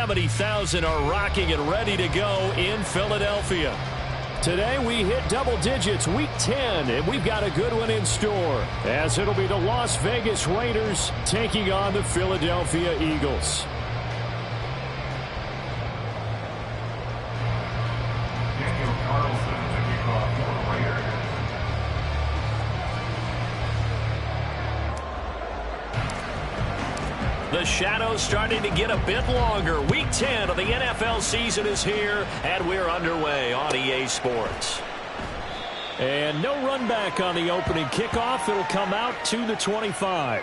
70,000 are rocking and ready to go in Philadelphia. Today we hit double digits, week 10, and we've got a good one in store, as it'll be the Las Vegas Raiders taking on the Philadelphia Eagles. The shadow's starting to get a bit longer. Week 10 of the NFL season is here, and we're underway on EA Sports. And no run back on the opening kickoff. It'll come out to the 25.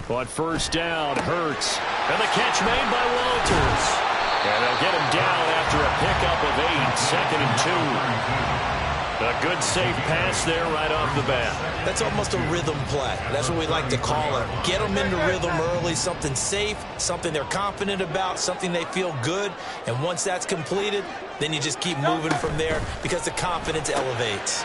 On first down, Hurts. And the catch made by Walters. And they'll get him down after a pickup of 8, 2nd and 2. A good safe pass there right off the bat. That's almost a rhythm play. That's what we like to call it. Get them into rhythm early, something safe, something they're confident about, something they feel good. And once that's completed, then you just keep moving from there because the confidence elevates.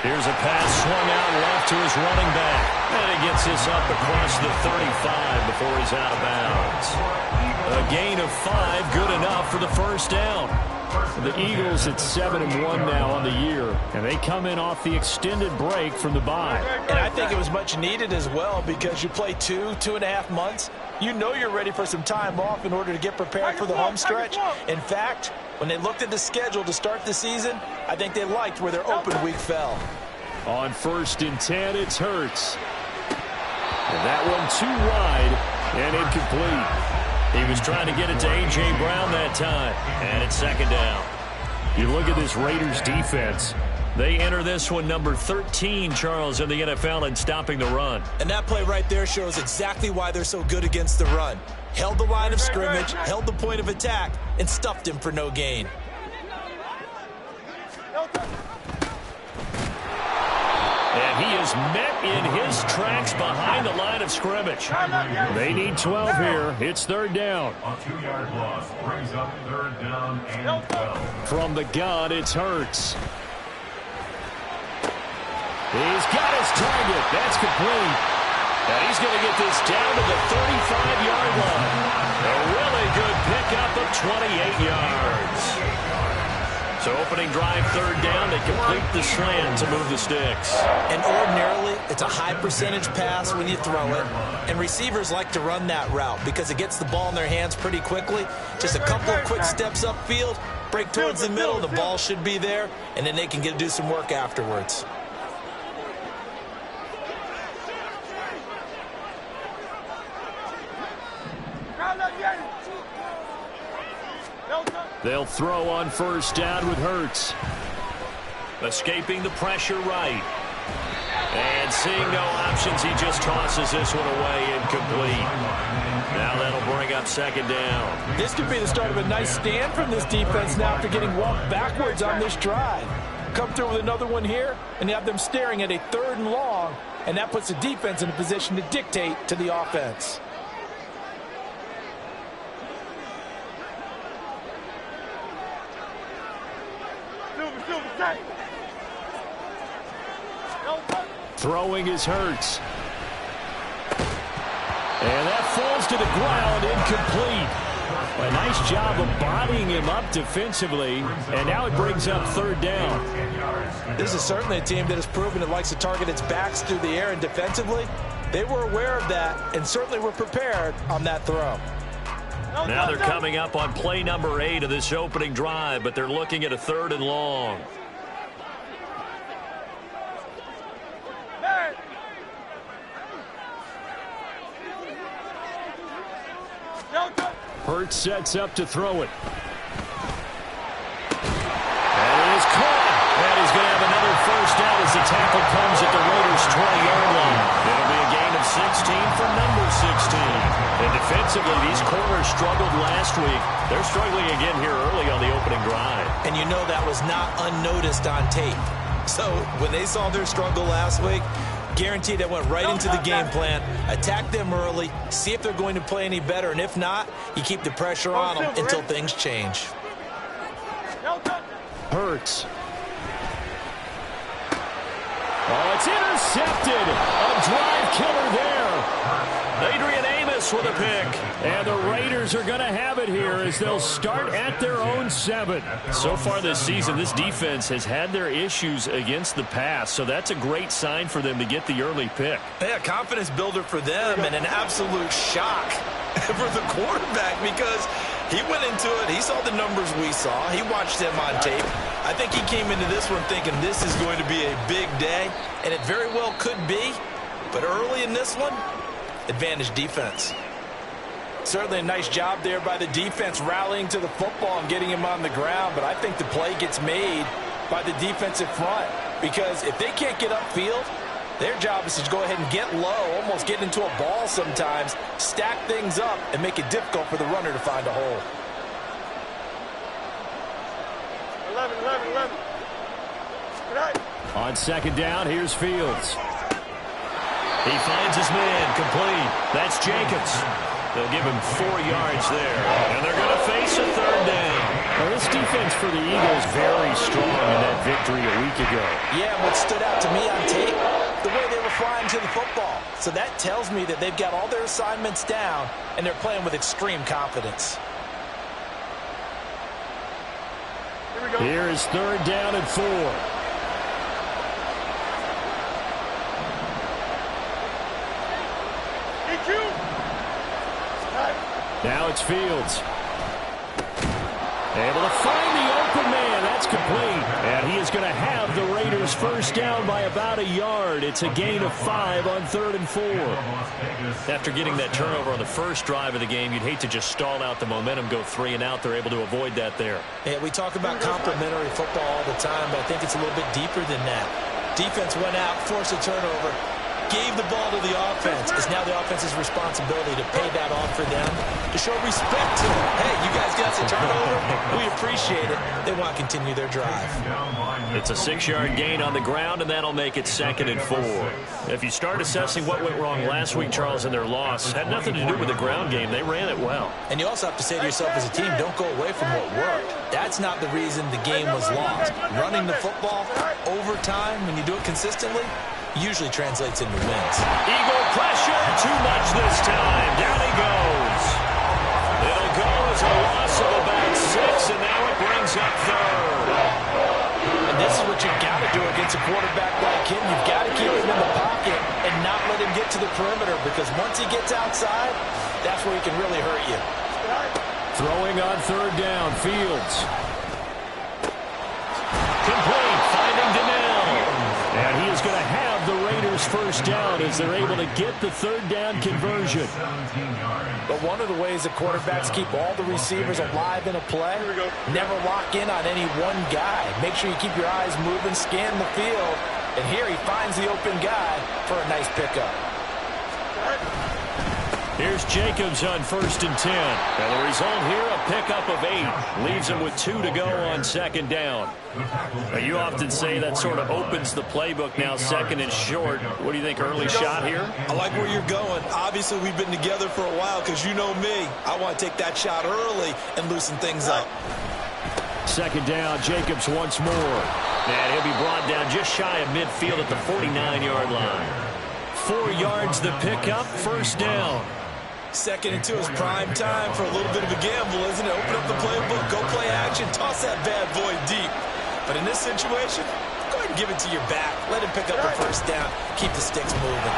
Here's a pass swung out left to his running back. And he gets this up across the 35 before he's out of bounds. A gain of 5, good enough for the first down. The Eagles at 7-1 now on the year, and they come in off the extended break from the bye. And I think it was much needed as well because you play 2.5 months. You know you're ready for some time off in order to get prepared for the home stretch. In fact, when they looked at the schedule to start the season, I think they liked where their open week fell. On 1st and 10, it's Hurts. And that one too wide and incomplete. He was trying to get it to A.J. Brown that time. And it's 2nd down. You look at this Raiders defense. They enter this one number 13, Charles, in the NFL in stopping the run. And that play right there shows exactly why they're so good against the run. Held the line of scrimmage, held the point of attack, and stuffed him for no gain. And he is met in his tracks behind the line of scrimmage. They need 12 here. It's 3rd down. A 2-yard loss brings up 3rd down and 12. From the gun, it's Hurts. He's got his target. That's complete. And he's going to get this down to the 35-yard line. A really good pickup of 28 yards. So opening drive 3rd down, they complete the slant to move the sticks. And ordinarily, it's a high percentage pass when you throw it. And receivers like to run that route because it gets the ball in their hands pretty quickly. Just a couple of quick steps upfield, break towards the middle, the ball should be there, and then they can do some work afterwards. They'll throw on 1st down with Hurts. Escaping the pressure right. And seeing no options, he just tosses this one away, incomplete. Now that'll bring up 2nd down. This could be the start of a nice stand from this defense now after getting walked backwards on this drive. Come through with another one here, and you have them staring at a 3rd and long, and that puts the defense in a position to dictate to the offense. Throwing is Hurts. And that falls to the ground, incomplete. A nice job of bodying him up defensively, and now it brings up 3rd down. This is certainly a team that has proven it likes to target its backs through the air and defensively. They were aware of that and certainly were prepared on that throw. Now they're coming up on play number 8 of this opening drive, but they're looking at a 3rd and long. Hurts sets up to throw it. And it is caught. And he's going to have another 1st down as the tackle comes at the Raiders' 20-yard line. It'll be a gain of 16 for number 16. And defensively, these corners struggled last week. They're struggling again here early on and you know that was not unnoticed on tape. So when they saw their struggle last week, guaranteed that went right into the game plan. Attack them early, see if they're going to play any better, and if not, you keep the pressure on them until things change. Hurts. Oh, it's intercepted. A drive killer there. Adrian Amos with a pick. And the Raiders are going to have it here as they'll start at their own 7. So far this season, this defense has had their issues against the pass, so that's a great sign for them to get the early pick. Yeah, confidence builder for them and an absolute shock for the quarterback because he went into it. He saw the numbers we saw. He watched them on tape. I think he came into this one thinking this is going to be a big day, and it very well could be. But early in this one, advantage defense. Certainly a nice job there by the defense rallying to the football and getting him on the ground, but I think the play gets made by the defensive front because if they can't get upfield, their job is to go ahead and get low, almost get into a ball sometimes, stack things up, and make it difficult for the runner to find a hole. 11. On second down, here's Fields. He finds his man, complete. That's Jacobs. They'll give him 4 yards there, and they're going to face a third down. Well, this defense for the Eagles very strong in that victory a week ago. Yeah, what stood out to me on tape, the way they were flying to the football. So that tells me that they've got all their assignments down, and they're playing with extreme confidence. Here is third down and 4. Now it's Fields. Able to find the open man. That's complete. And he is going to have the Raiders first down by about a yard. It's a gain of 5 on 3rd and 4. After getting that turnover on the first drive of the game, you'd hate to just stall out the momentum, go 3 and out. They're able to avoid that there. Yeah, we talk about complementary football all the time, but I think it's a little bit deeper than that. Defense went out, forced a turnover, gave the ball to the offense. It's now the offense's responsibility to pay that on for them, to show respect to them. Hey, you guys got the turnover. We appreciate it. They want to continue their drive. It's a 6-yard gain on the ground, and that'll make it 2nd and 4. If you start assessing what went wrong last week, Charles, in their loss, had nothing to do with the ground game. They ran it well. And you also have to say to yourself as a team, don't go away from what worked. That's not the reason the game was lost. Running the football over time, when you do it consistently, usually translates into wins. Eagle pressure, too much this time. Down he goes. It'll go as a loss of about 6, and now it brings up 3rd. And this is what you've got to do against a quarterback like him. You've got to keep him in the pocket and not let him get to the perimeter, because once he gets outside, that's where he can really hurt you. Throwing on 3rd down, Fields. Complete, finding Donnell. And he is going to have the Raiders first down as they're able to get the 3rd down conversion. But one of the ways that quarterbacks keep all the receivers alive in a play, never lock in on any one guy. Make sure you keep your eyes moving, scan the field, and here he finds the open guy for a nice pickup. Here's Jacobs on 1st and 10. And the result here, a pickup of 8. Leaves him with 2 to go on 2nd down. Now, you often say that sort of opens the playbook now, 2nd and short. What do you think, early shot here? I like where you're going. Obviously, we've been together for a while because you know me. I want to take that shot early and loosen things up. 2nd down, Jacobs once more. And he'll be brought down just shy of midfield at the 49-yard line. 4 yards the pickup, first down. 2nd and 2 is prime time for a little bit of a gamble, isn't it? Open up the playbook, go play action, toss that bad boy deep. But in this situation, go ahead and give it to your back. Let him pick up the first down. Keep the sticks moving.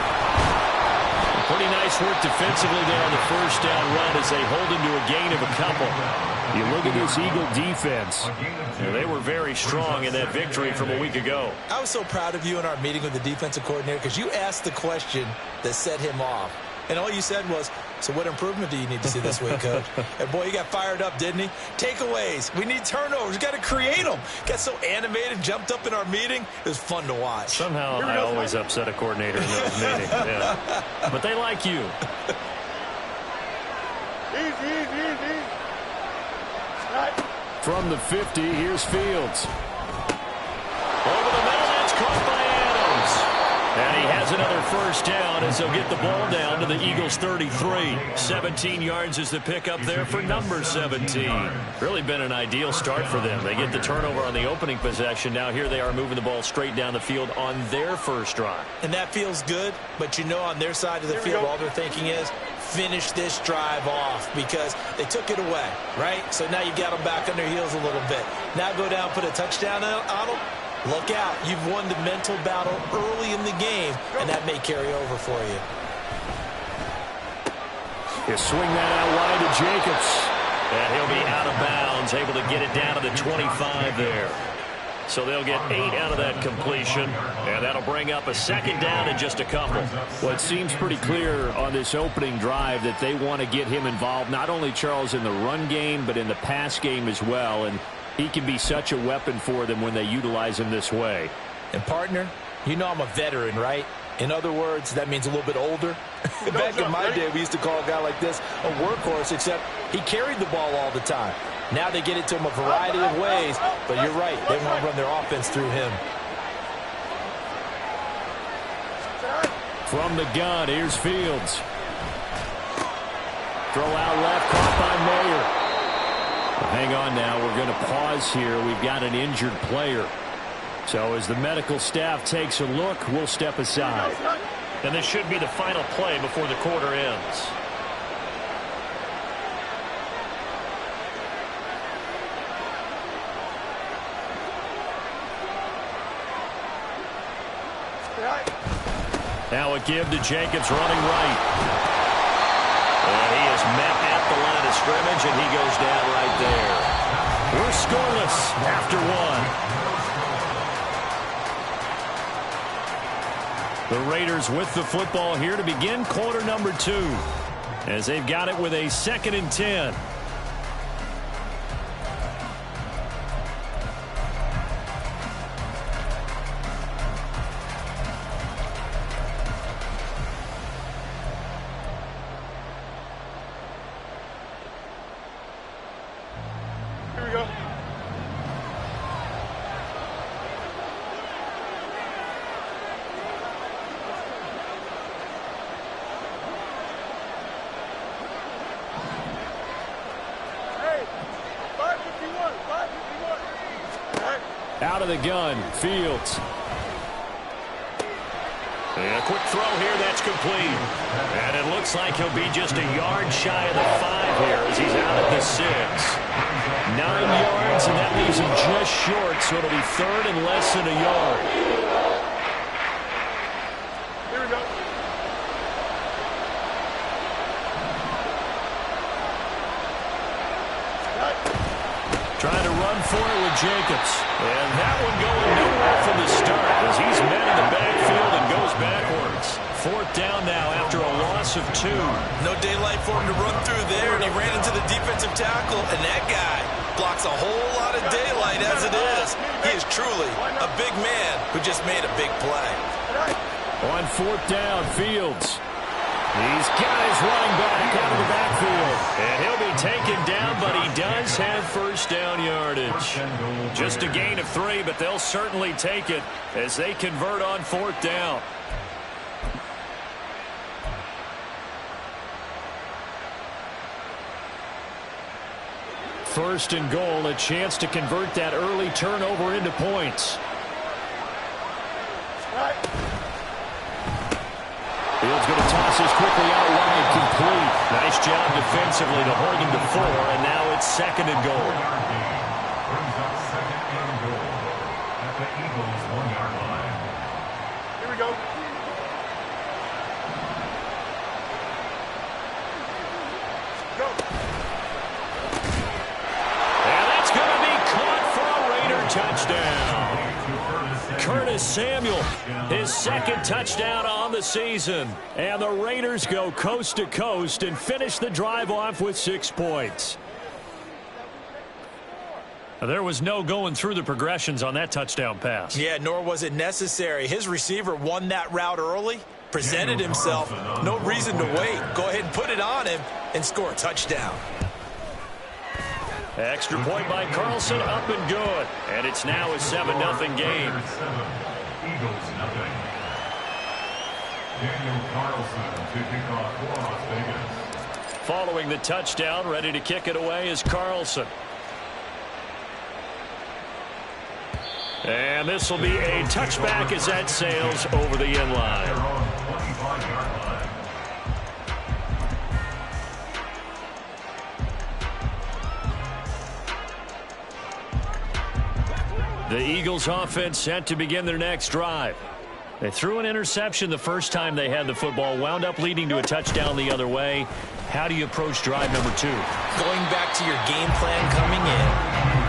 Pretty nice work defensively there on the first down run as they hold him to a gain of a couple. You look at this Eagle defense. They were very strong in that victory from a week ago. I was so proud of you in our meeting with the defensive coordinator because you asked the question that set him off. And all you said was, so what improvement do you need to see this week, Coach? And boy, he got fired up, didn't he? Takeaways. We need turnovers. We got to create them. Got so animated, jumped up in our meeting. It was fun to watch. Somehow I always upset a coordinator in those meetings. Yeah. But they like you. Easy. From the 50, here's Fields. Over the middle, that's caught by Adams. And he has another first down as they'll get the ball down to the Eagles' 33. 17 yards is the pickup there for number 17. Really been an ideal start for them. They get the turnover on the opening possession. Now here they are moving the ball straight down the field on their first drive. And that feels good, but you know on their side of the field, all they're thinking is finish this drive off because they took it away, right? So now you got them back on their heels a little bit. Now go down, put a touchdown on them. Look out. You've won the mental battle early in the game, and that may carry over for you. You swing that out wide to Jacobs. And he'll be out of bounds, able to get it down to the 25 there. So they'll get 8 out of that completion, and that'll bring up a second down and just a couple. Well, it seems pretty clear on this opening drive that they want to get him involved, not only, Charles, in the run game, but in the pass game as well. And he can be such a weapon for them when they utilize him this way. And, partner, you know I'm a veteran, right? In other words, that means a little bit older. Back in my day, we used to call a guy like this a workhorse, except he carried the ball all the time. Now they get it to him a variety of ways, but you're right. They want to run their offense through him. From the gun, here's Fields. Throw out left, caught by Mayer. Hang on now. We're going to pause here. We've got an injured player. So as the medical staff takes a look, we'll step aside. And this should be the final play before the quarter ends. Now a give to Jacobs running right. And he is met at the line of scrimmage, and he goes down right there. We're scoreless after one. The Raiders with the football here to begin quarter number 2, as they've got it with a 2nd and 10. Out of the gun, Fields. And a quick throw here, that's complete. And it looks like he'll be just a yard shy of the 5 here as he's out at the 6. 9 yards, and that leaves him just short, so it'll be 3rd and less than a yard. Here we go. Trying to run for it with Jacobs. And that one going nowhere from the start as he's met in the backfield and goes backwards. 4th down now after a loss of 2. No daylight for him to run through there, and he ran into the defensive tackle, and that guy blocks a whole lot of daylight as it is. He is truly a big man who just made a big play. On 4th down, Fields. He's got his running back out of the backfield. And he'll be taken down, but he does have first down yardage. Just a gain of 3, but they'll certainly take it as they convert on 4th down. First and goal, a chance to convert that early turnover into points. Fields going to toss this quickly out wide, complete. Nice job defensively to hold him to 4, and now it's 2nd and goal. Brings up 2nd and goal at the Eagles' 1-yard line. Here we go. Go. And that's going to be caught for a Raider touchdown. Curtis Samuel, his 2nd touchdown on the season. And the Raiders go coast to coast and finish the drive off with 6 points. There was no going through the progressions on that touchdown pass. Yeah, nor was it necessary. His receiver won that route early, presented himself. No reason to wait. Go ahead and put it on him and score a touchdown. Extra point by Carlson, up and good. And it's now a 7-0 game. Eagles nothing. Daniel Carlson to kick off for Las Vegas. Following the touchdown, ready to kick it away is Carlson. And this will be a touchback as that sails over the end line. They're on 25-yard line. The Eagles offense set to begin their next drive. They threw an interception the first time they had the football, wound up leading to a touchdown the other way. How do you approach drive number 2? Going back to your game plan coming in,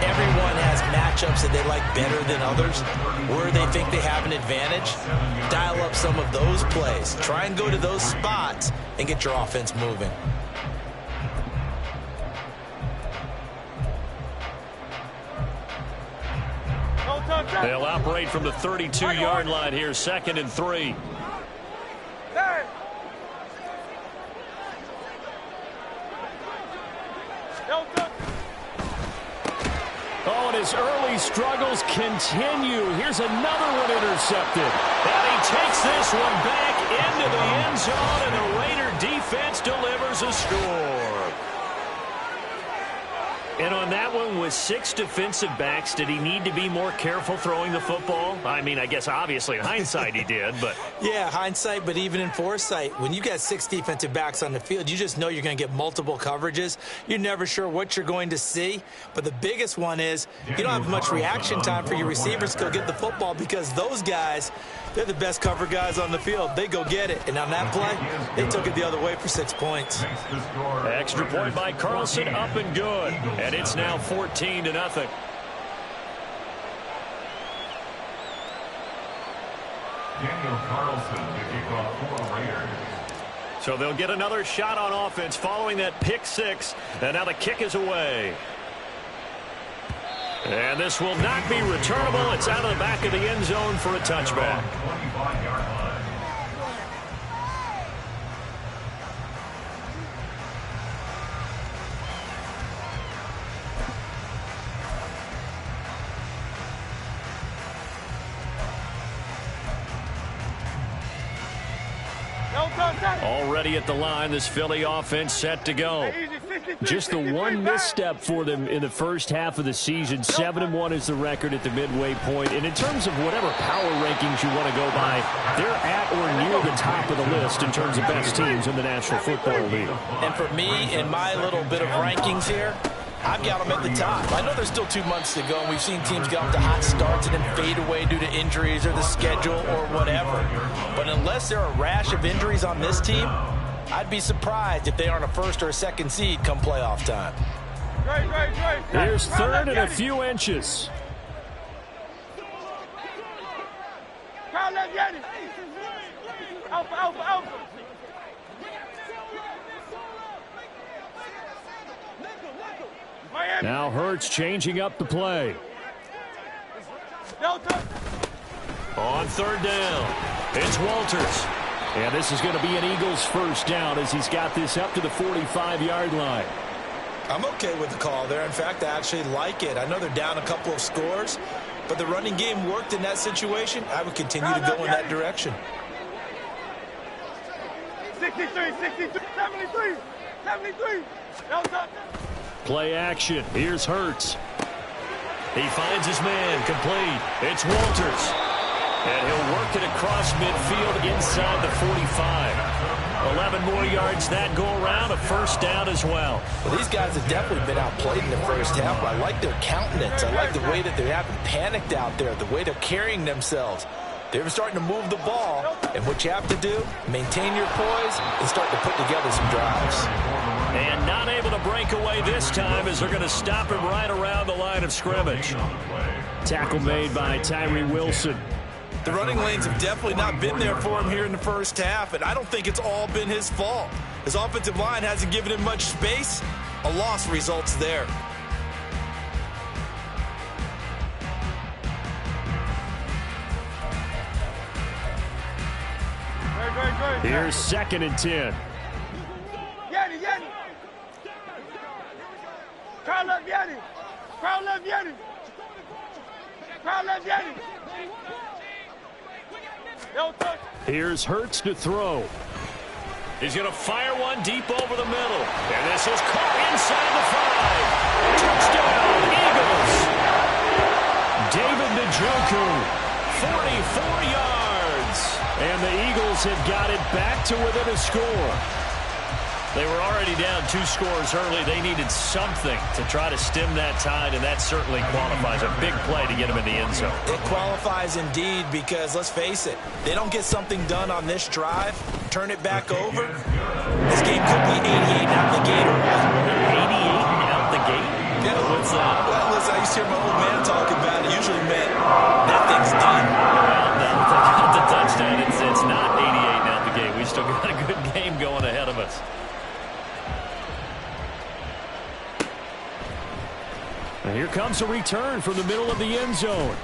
everyone has matchups that they like better than others. Where they think they have an advantage, dial up some of those plays. Try and go to those spots and get your offense moving. They'll operate from the 32-yard line here, 2nd and 3. Oh, and his early struggles continue. Here's another one intercepted. And he takes this one back into the end zone, and the Raider defense delivers a score. And on that one, with 6 defensive backs, did he need to be more careful throwing the football? I mean, I guess obviously in hindsight he did, but... Yeah, hindsight, but even in foresight, when you got 6 defensive backs on the field, you just know you're going to get multiple coverages. You're never sure what you're going to see. But the biggest one is you don't have much reaction time for your receivers to go get the football because those guys, they're the best cover guys on the field. They go get it. And on that play, they took it the other way for 6 points. Extra point by Carlson, up and good. And it's now 14-0. Daniel Carlson to kick off for Raiders. So they'll get another shot on offense following that pick 6. And now the kick is away. And this will not be returnable. It's out of the back of the end zone for a touchback. 25-yard line. Already at the line, this Philly offense set to go. Just the one misstep for them in the first half of the season. 7-1 is the record at the midway point. And in terms of whatever power rankings you want to go by, they're at or near the top of the list in terms of best teams in the National Football League. And for me, in my little bit of rankings here, I've got them at the top. I know there's still 2 months to go, and we've seen teams get off to hot starts and then fade away due to injuries or the schedule or whatever. But unless there are a rash of injuries on this team, I'd be surprised if they aren't a 1st or a 2nd seed come playoff time. Here's 3rd and a few inches. Alpha. Now Hurts changing up the play. On 3rd down, it's Walters. And this is going to be an Eagles first down as he's got this up to the 45-yard line. I'm okay with the call there. In fact, I actually like it. I know they're down a couple of scores, but the running game worked in that situation. I would continue to go in that direction. 63, 73. Play action. Here's Hurts. He finds his man. Complete. It's Walters. And he'll work it across midfield inside the 45. 11 more yards that go around. A first down as well. Well, these guys have definitely been outplayed in the first half. I like their countenance. I like the way that they haven't panicked out there, the way they're carrying themselves. They're starting to move the ball. And what you have to do, maintain your poise and start to put together some drives. And not able to break away this time as they're going to stop him right around the line of scrimmage. Tackle made by Tyree Wilson. The running lanes have definitely not been there for him here in the first half, and I don't think it's all been his fault. His offensive line hasn't given him much space. A loss results there. Here's 2nd and 10. Yanni. Carl up, Yanni. Jenny. Crowd left Jenny. No touch. Here's Hurts to throw. He's going to fire one deep over the middle. And this is caught inside the 5. Touchdown, Eagles. David Njoku, 44 yards. And the Eagles have got it back to within a score. They were already down 2 scores early. They needed something to try to stem that tide, and that certainly qualifies. A big play to get them in the end zone. It qualifies indeed because, let's face it, they don't get something done on this drive, turn it back over, this game could be 88 out the gate. 88 out the gate? Yeah. What's that? Well, listen, I used to hear my old man talk about it. Usually meant that thing's done. Well, no, they got the touchdown. It's not 88 out the gate. We still got a good game going ahead of us. And here comes a return from the middle of the end zone.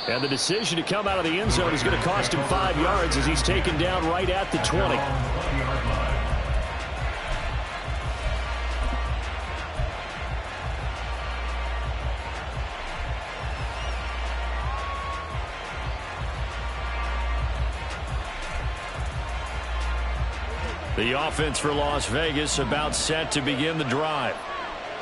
And the decision to come out of the end zone is going to cost him 5 yards as he's taken down right at the 20. The offense for Las Vegas about set to begin the drive.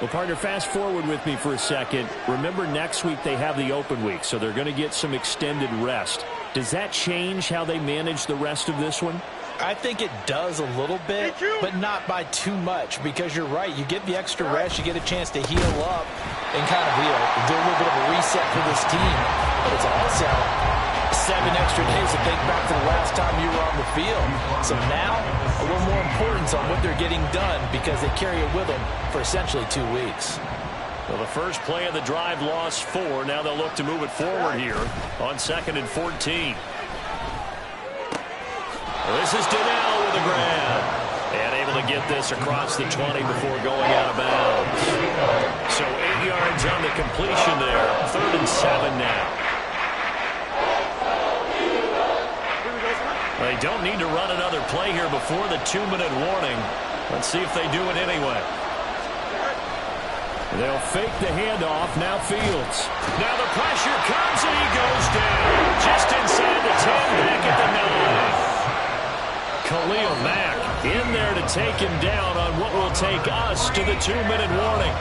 Well, partner, fast forward with me for a second. Remember, next week they have the open week, so they're going to get some extended rest. Does that change how they manage the rest of this one? I think it does a little bit, but not by too much, because you're right. You get the extra rest, you get a chance to heal up and kind of do a little bit of a reset for this team. But it's also 7 extra days to think back to the last time you were on the field. So now, a little more importance on what they're getting done because they carry it with them for essentially 2 weeks. Well, the first play of the drive lost 4. Now they'll look to move it forward here on 2nd and 14. Well, this is Donnell with a grab. And able to get this across the 20 before going out of bounds. So 8 yards on the completion there. 3rd and 7 now. They don't need to run another play here before the 2-minute warning. Let's see if they do it anyway. They'll fake the handoff. Now Fields. Now the pressure comes and he goes down. Just inside the 10, back at the 9. Khalil Mack in there to take him down on what will take us to the 2-minute warning.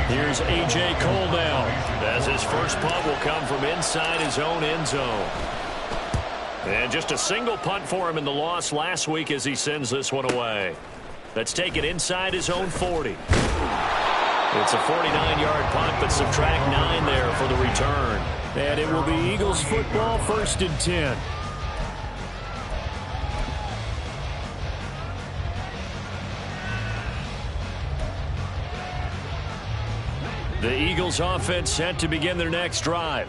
Here's A.J. Cole now, as his first punt will come from inside his own end zone. And just a single punt for him in the loss last week as he sends this one away. Let's take it inside his own 40. It's a 49-yard punt, but subtract 9 there for the return. And it will be Eagles football, 1st and 10. The Eagles offense set to begin their next drive.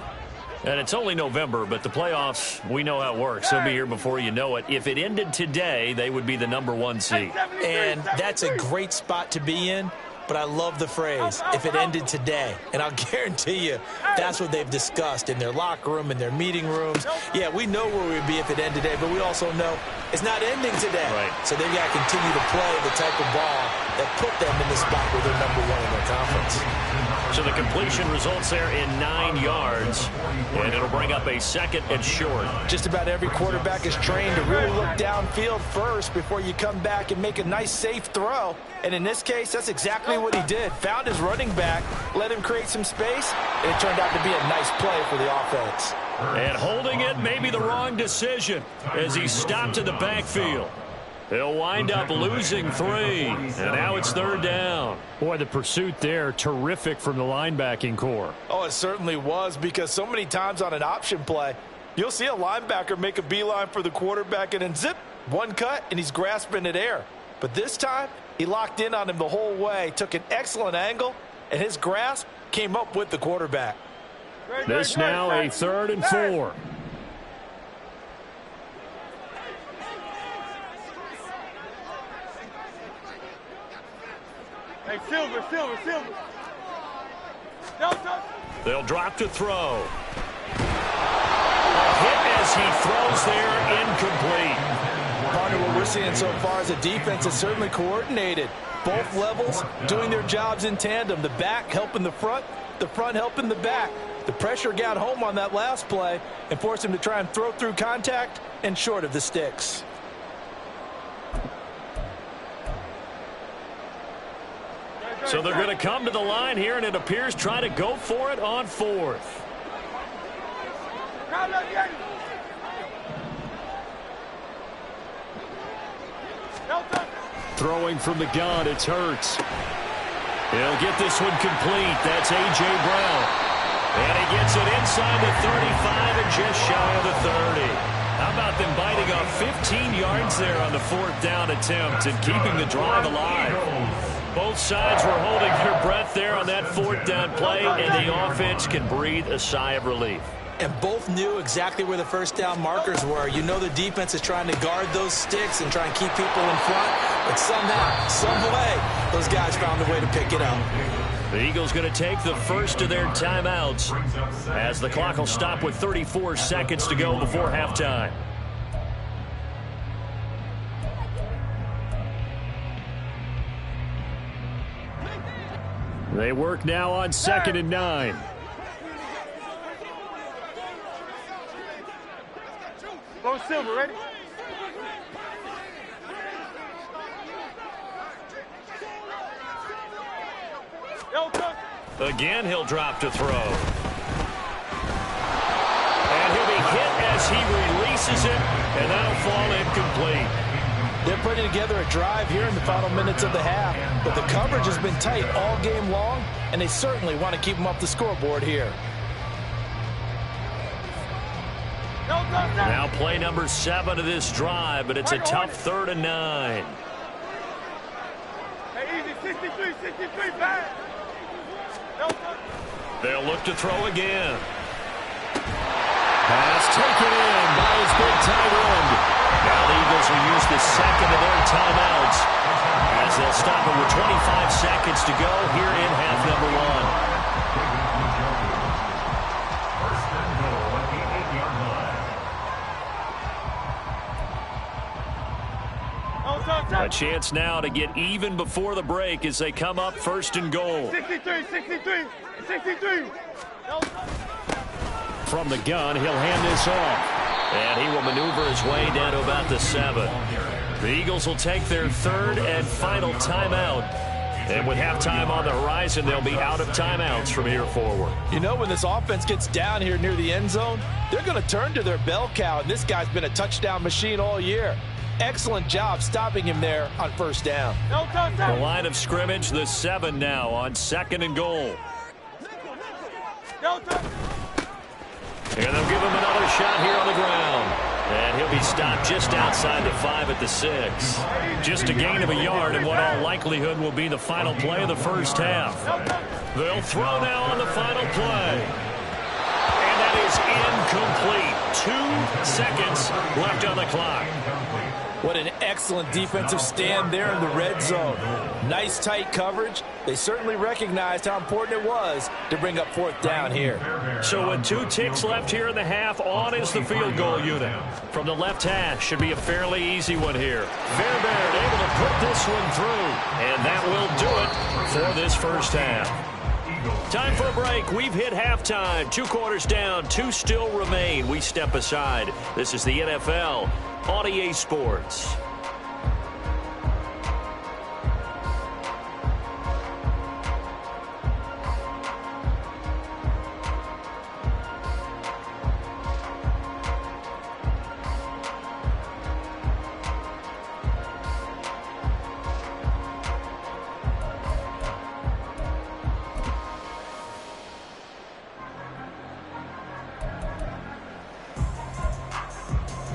And it's only November, but the playoffs, we know how it works. They'll be here before you know it. If it ended today, they would be the #1 seed. And that's a great spot to be in. But I love the phrase, if it ended today. And I'll guarantee you, that's what they've discussed in their locker room, in their meeting rooms. Yeah, we know where we'd be if it ended today, but we also know it's not ending today. Right. So they've got to continue to play the type of ball that put them in the spot where they're #1 in their conference. So the completion results there in 9 yards, and it'll bring up a 2nd and short. Just about every quarterback is trained to really look downfield first before you come back and make a nice, safe throw. And in this case, that's exactly what he did. Found his running back, let him create some space, and it turned out to be a nice play for the offense. And holding it may be the wrong decision as he stopped in the backfield. He'll wind up losing 3, and now it's 3rd down. Boy, the pursuit there, terrific from the linebacking core. Oh, it certainly was, because so many times on an option play, you'll see a linebacker make a beeline for the quarterback and then zip, one cut, and he's grasping at air. But this time, he locked in on him the whole way, took an excellent angle, and his grasp came up with the quarterback. This now a 3rd and 4. Hey, Silver. No touch. They'll drop to throw. A hit as he throws there, incomplete. Partner, what we're seeing so far is a defense that's certainly coordinated. Both levels doing their jobs in tandem. The back helping the front helping the back. The pressure got home on that last play and forced him to try and throw through contact and short of the sticks. So they're going to come to the line here, and it appears try to go for it on fourth. Throwing from the gun, it's Hurts. He'll get this one complete. That's A.J. Brown. And he gets it inside the 35 and just shy of the 30. How about them biting off 15 yards there on the fourth down attempt and keeping the drive alive? Both sides were holding their breath there on that fourth down play, and the offense can breathe a sigh of relief. And both knew exactly where the first down markers were. You know the defense is trying to guard those sticks and try and keep people in front. But somehow, some way, those guys found a way to pick it up. The Eagles going to take the first of their timeouts as the clock will stop with 34 seconds to go before halftime. They work now on 2nd and 9. Go Silver, ready? Again, he'll drop to throw. And he'll be hit as he releases it, and that'll fall incomplete. They're putting together a drive here in the final minutes of the half, but the coverage has been tight all game long, and they certainly want to keep them up the scoreboard here. Now play number 7 of this drive, but it's a tough 3rd and 9. Hey, easy, 63, back. They'll look to throw again. Pass taken in by his big tight end. Now the Eagles will use the second of their timeouts as they'll stop it with 25 seconds to go here in half number 1. A chance now to get even before the break as they come up 1st and goal. 63. From the gun, he'll hand this off. And he will maneuver his way down to about the 7. The Eagles will take their 3rd and final timeout. And with halftime on the horizon, they'll be out of timeouts from here forward. You know, when this offense gets down here near the end zone, they're going to turn to their bell cow, and this guy's been a touchdown machine all year. Excellent job stopping him there on 1st down. The line of scrimmage, the 7 now on 2nd and goal. And they'll give him another shot here on the ground. And he'll be stopped just outside the 5 at the 6. Just a gain of a yard in what all likelihood will be the final play of the first half. They'll throw now on the final play. And that is incomplete. 2 seconds left on the clock. What an excellent defensive stand there in the red zone. Nice tight coverage. They certainly recognized how important it was to bring up 4th down here. So with 2 ticks left here in the half, on is the field goal unit. From the left hash, should be a fairly easy one here. Fairbairn able to put this one through. And that will do it for this first half. Time for a break. We've hit halftime. 2 quarters down, 2 still remain. We step aside. This is the NFL on EA Sports.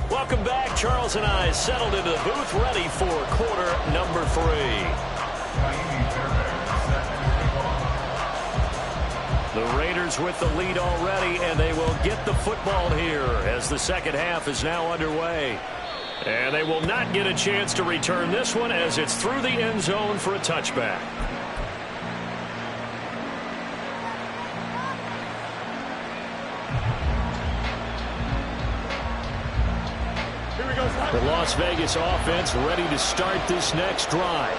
Welcome back. Charles and I settled into the booth, ready for quarter number 3. The Raiders with the lead already, and they will get the football here as the second half is now underway. And they will not get a chance to return this one as it's through the end zone for a touchback. The Las Vegas offense ready to start this next drive.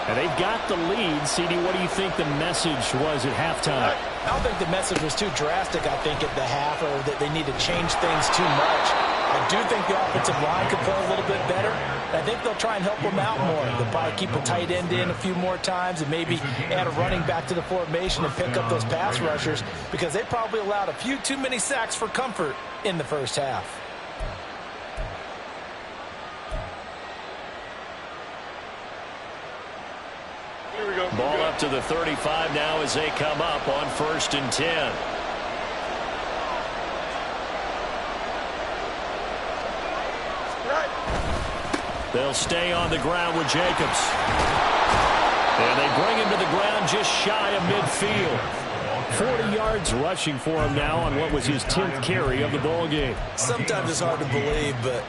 And they've got the lead. CD, what do you think the message was at halftime? I don't think the message was too drastic, I think, at the half, or that they need to change things too much. I do think the offensive line could play a little bit better. I think they'll try and help them out more. They'll probably keep a tight end in a few more times and maybe add a running back to the formation and pick up those pass rushers, because they probably allowed a few too many sacks for comfort in the first half. Ball up to the 35 now as they come up on 1st and 10. They'll stay on the ground with Jacobs. And they bring him to the ground just shy of midfield. 40 yards rushing for him now on what was his 10th carry of the ball game. Sometimes it's hard to believe, but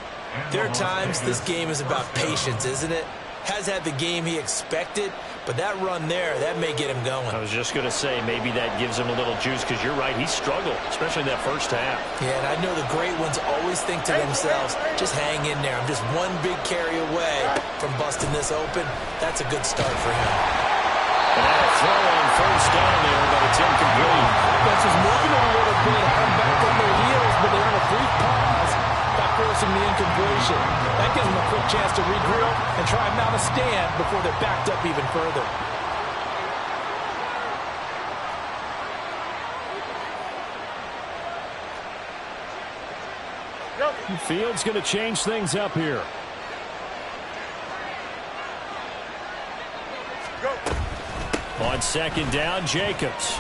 there are times this game is about patience, isn't it? Has had the game he expected, but that run there, that may get him going. I was just going to say, maybe that gives him a little juice, because you're right, he struggled, especially in that first half. Yeah, and I know the great ones always think to themselves, just hang in there. I'm just one big carry away from busting this open. That's a good start for him. And a throw on 1st down there, but it's incomplete. Offense is moving a little bit, having back on their heels, but they're on a brief pause by forcing the incompletion. That gives them a quick chance to regroup and try and mount a stand before they're backed up even further. Field's going to change things up here. On 2nd down, Jacobs.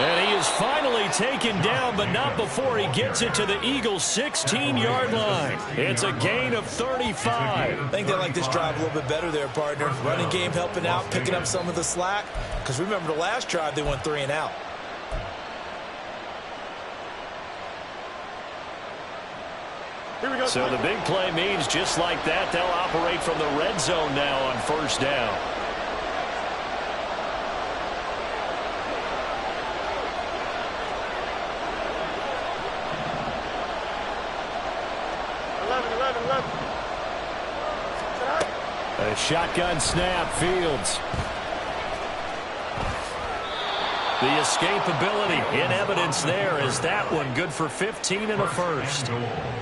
And he is finally taken down, but not before he gets it to the Eagles' 16-yard line. It's a gain of 35. I think they like this drive a little bit better there, partner. Running game helping out, picking up some of the slack. Because remember, the last drive, they went 3 and out. So the big play means just like that, they'll operate from the red zone now on 1st down. A shotgun snap, Fields. The escapability in evidence there as that one good for 15 and a first.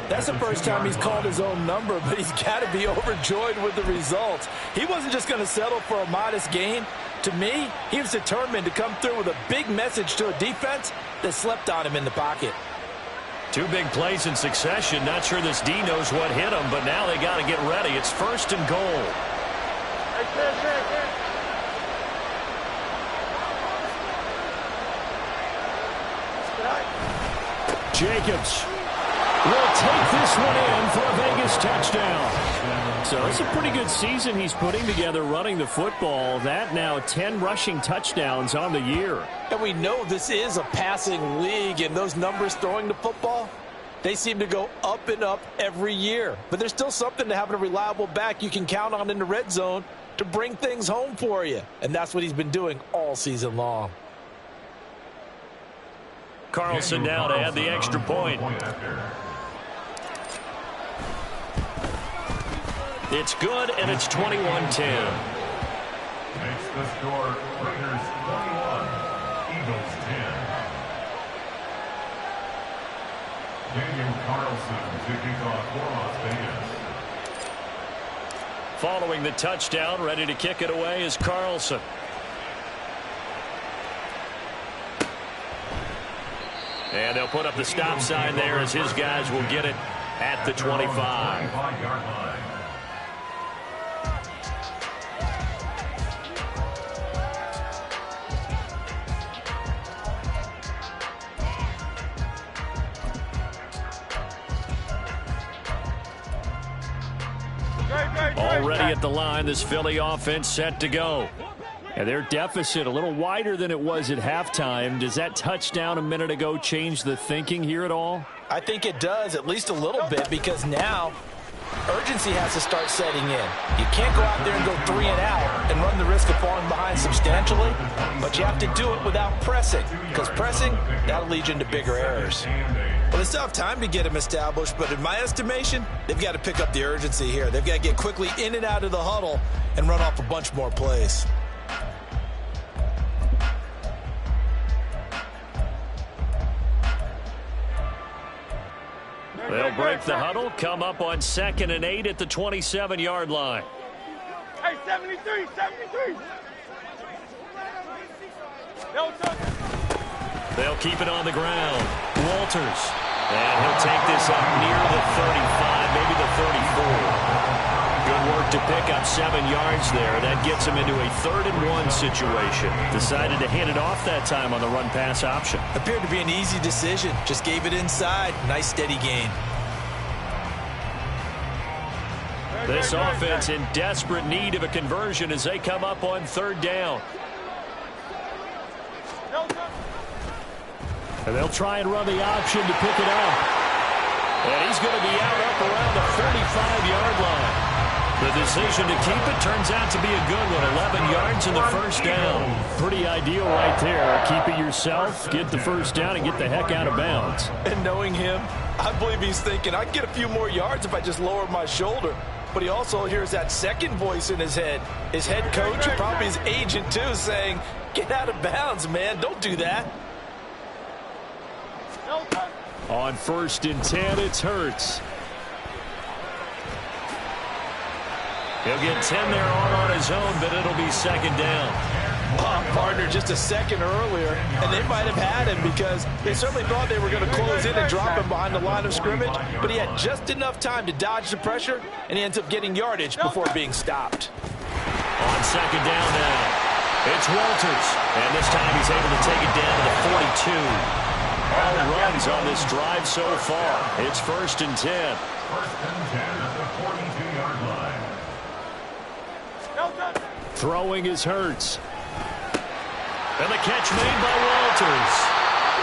That's the first time he's called his own number, but he's got to be overjoyed with the results. He wasn't just going to settle for a modest gain. To me, he was determined to come through with a big message to a defense that slept on him in the pocket. 2 big plays in succession. Not sure this D knows what hit him, but now they got to get ready. It's 1st and goal. Jacobs will take this one in for a Vegas touchdown. So it's a pretty good season he's putting together running the football. That now 10 rushing touchdowns on the year. And we know this is a passing league, and those numbers throwing the football, they seem to go up and up every year. But there's still something to having a reliable back you can count on in the red zone to bring things home for you. And that's what he's been doing all season long. Carlson now to add the extra point. It's good, and it's 21-10. Makes the score Raiders 21, Eagles 10. Daniel Carlson to kick off for Las Vegas. Following the touchdown, ready to kick it away is Carlson. And they'll put up the stop sign there as his guys will get it at the 25. Already at the line, this Philly offense set to go. And their deficit a little wider than it was at halftime. Does that touchdown a minute ago change the thinking here at all? I think it does, at least a little bit, because now urgency has to start setting in. You can't go out there and go 3 and out and run the risk of falling behind substantially, but you have to do it without pressing, because pressing, that'll lead you into bigger errors. Well, they still have time to get him established, but in my estimation, they've got to pick up the urgency here. They've got to get quickly in and out of the huddle and run off a bunch more plays. They'll break the huddle, come up on 2nd and 8 at the 27-yard line. Hey, 73, 73. They'll keep it on the ground. Walters. And he'll take this up near the 35, maybe the 34. Good work to pick up 7 yards there. That gets him into a 3rd and 1 situation. Decided to hand it off that time on the run-pass option. Appeared to be an easy decision. Just gave it inside. Nice, steady gain. This offense in desperate need of a conversion as they come up on 3rd down. And they'll try and run the option to pick it up. And he's going to be out up around the 35-yard line. The decision to keep it turns out to be a good one. 11 yards in the 1st down. Pretty ideal right there. Keep it yourself, get the 1st down, and get the heck out of bounds. And knowing him, I believe he's thinking, I can get a few more yards if I just lower my shoulder. But he also hears that second voice in his head. His head coach, and probably his agent too, saying, get out of bounds, man. Don't do that. On 1st and 10, it's Hurts. He'll get 10 there all on his own, but it'll be 2nd down. Partner, just a second earlier, and they might have had him because they certainly thought they were going to close in and drop him behind the line of scrimmage, but he had just enough time to dodge the pressure, and he ends up getting yardage before being stopped. On 2nd down now, it's Walters, and this time he's able to take it down to the 42. All runs on this drive so far. It's 1st and 10. 1st and 10 at the 42-yard line. Throwing is Hurts. And the catch made by Walters.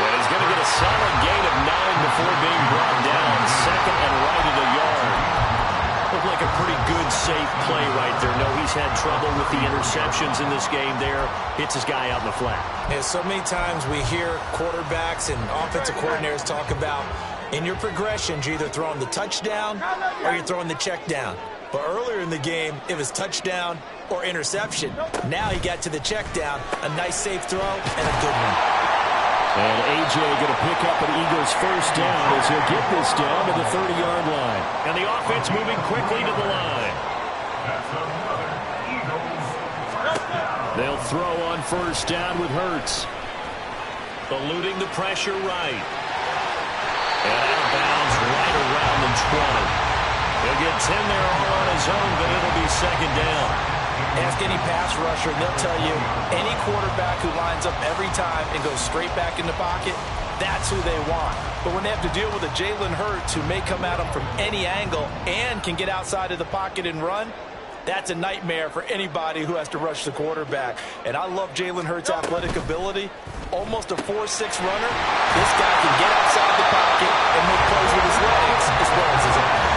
And he's going to get a solid gain of 9 before being brought down. 2nd and right at a yard. Looked like a pretty good, safe play right there. No, he's had trouble with the interceptions in this game there. Hits his guy out in the flat. Yeah, so many times we hear quarterbacks and offensive coordinators talk about in your progressions, you're either throwing the touchdown or you're throwing the check down. But earlier in the game, it was touchdown or interception. Now he got to the check down, a nice safe throw, and a good one. And A.J. going to pick up an Eagles 1st down as he'll get this down to the 30-yard line. And the offense moving quickly to the line. That's another Eagles 1st down. They'll throw on 1st down with Hurts. Eluding the pressure right. And out of bounds right around the 20. He'll get 10 there all on his own, but it'll be 2nd down. Ask any pass rusher, and they'll tell you any quarterback who lines up every time and goes straight back in the pocket, that's who they want. But when they have to deal with a Jalen Hurts who may come at them from any angle and can get outside of the pocket and run, that's a nightmare for anybody who has to rush the quarterback. And I love Jalen Hurts' athletic ability. Almost a 4'6" runner. This guy can get outside the pocket and make plays with his legs as well as his arm.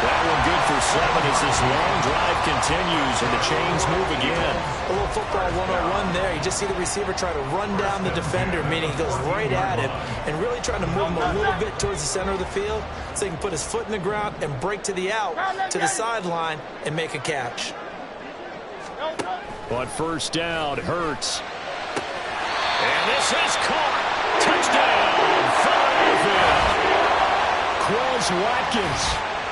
That one good for 7 as this long drive continues and the chains move again. A little football 101 there. You just see the receiver try to run down the defender, meaning he goes right at him and really trying to move him a little bit towards the center of the field so he can put his foot in the ground and break to the out, to the sideline, and make a catch. On 1st down, Hurts. And this is caught. Touchdown, Philadelphia. Quez Watkins.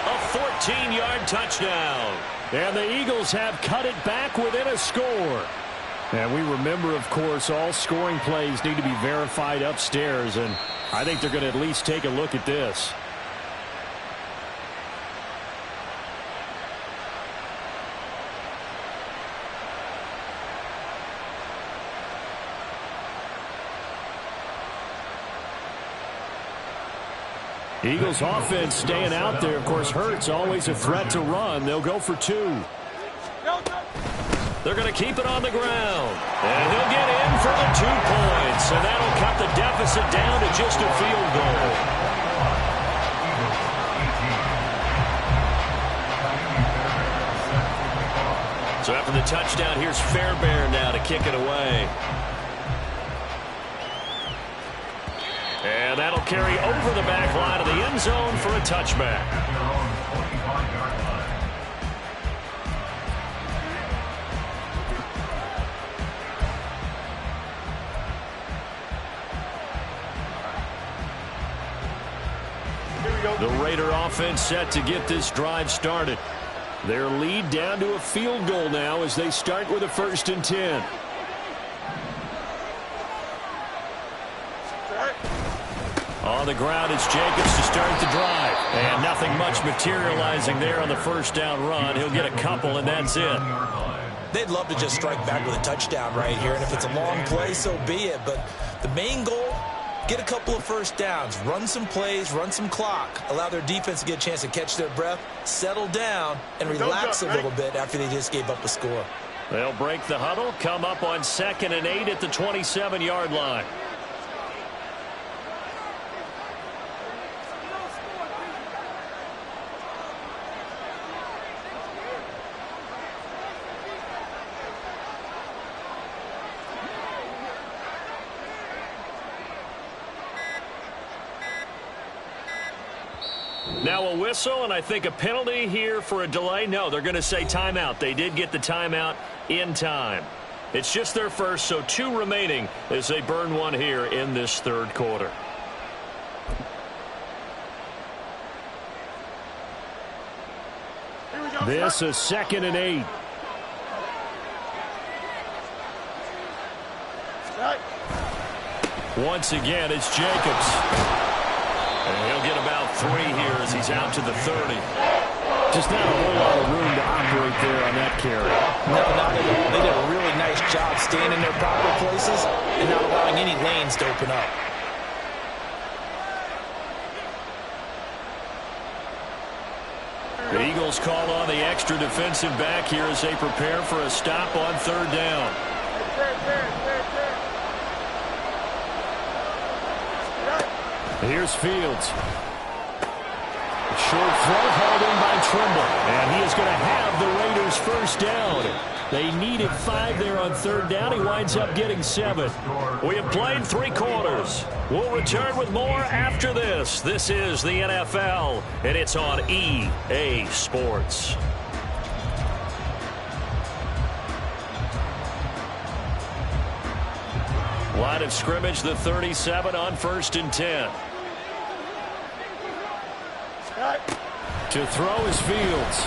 A 14-yard touchdown. And the Eagles have cut it back within a score. And we remember, of course, all scoring plays need to be verified upstairs. And I think they're going to at least take a look at this. Eagles offense staying out there. Of course, Hurts always a threat to run. They'll go for 2. They're going to keep it on the ground. And he'll get in for the 2 points. And that'll cut the deficit down to just a field goal. So after the touchdown, here's Fairbairn now to kick it away. And that'll carry over the back line of the end zone for a touchback. The Raider offense set to get this drive started. Their lead down to a field goal now as they start with a 1st and 10. On the ground, it's Jacobs to start the drive. And nothing much materializing there on the 1st down run. He'll get a couple, and that's it. They'd love to just strike back with a touchdown right here, and if it's a long play, so be it. But the main goal, get a couple of 1st downs, run some plays, run some clock, allow their defense to get a chance to catch their breath, settle down, and relax a little bit after they just gave up a score. They'll break the huddle, come up on 2nd and 8 at the 27-yard line. Now a whistle, and I think a penalty here for a delay. No, they're going to say timeout. They did get the timeout in time. It's just their first, so 2 remaining as they burn one here in this 3rd quarter. This is 2nd and 8. Once again, it's Jacobs. And he'll get about 3 here as he's out to the 30. Just not a whole lot of room to operate there on that carry. No, not at all. They did a really nice job staying in their proper places and not allowing any lanes to open up. The Eagles call on the extra defensive back here as they prepare for a stop on 3rd down. Here's Fields. Short throw hauled in by Trimble. And he is going to have the Raiders 1st down. They needed 5 there on 3rd down. He winds up getting 7. We have played 3 quarters. We'll return with more after this. This is the NFL, and it's on EA Sports. Line of scrimmage, the 37 on 1st and 10. To throw is Fields.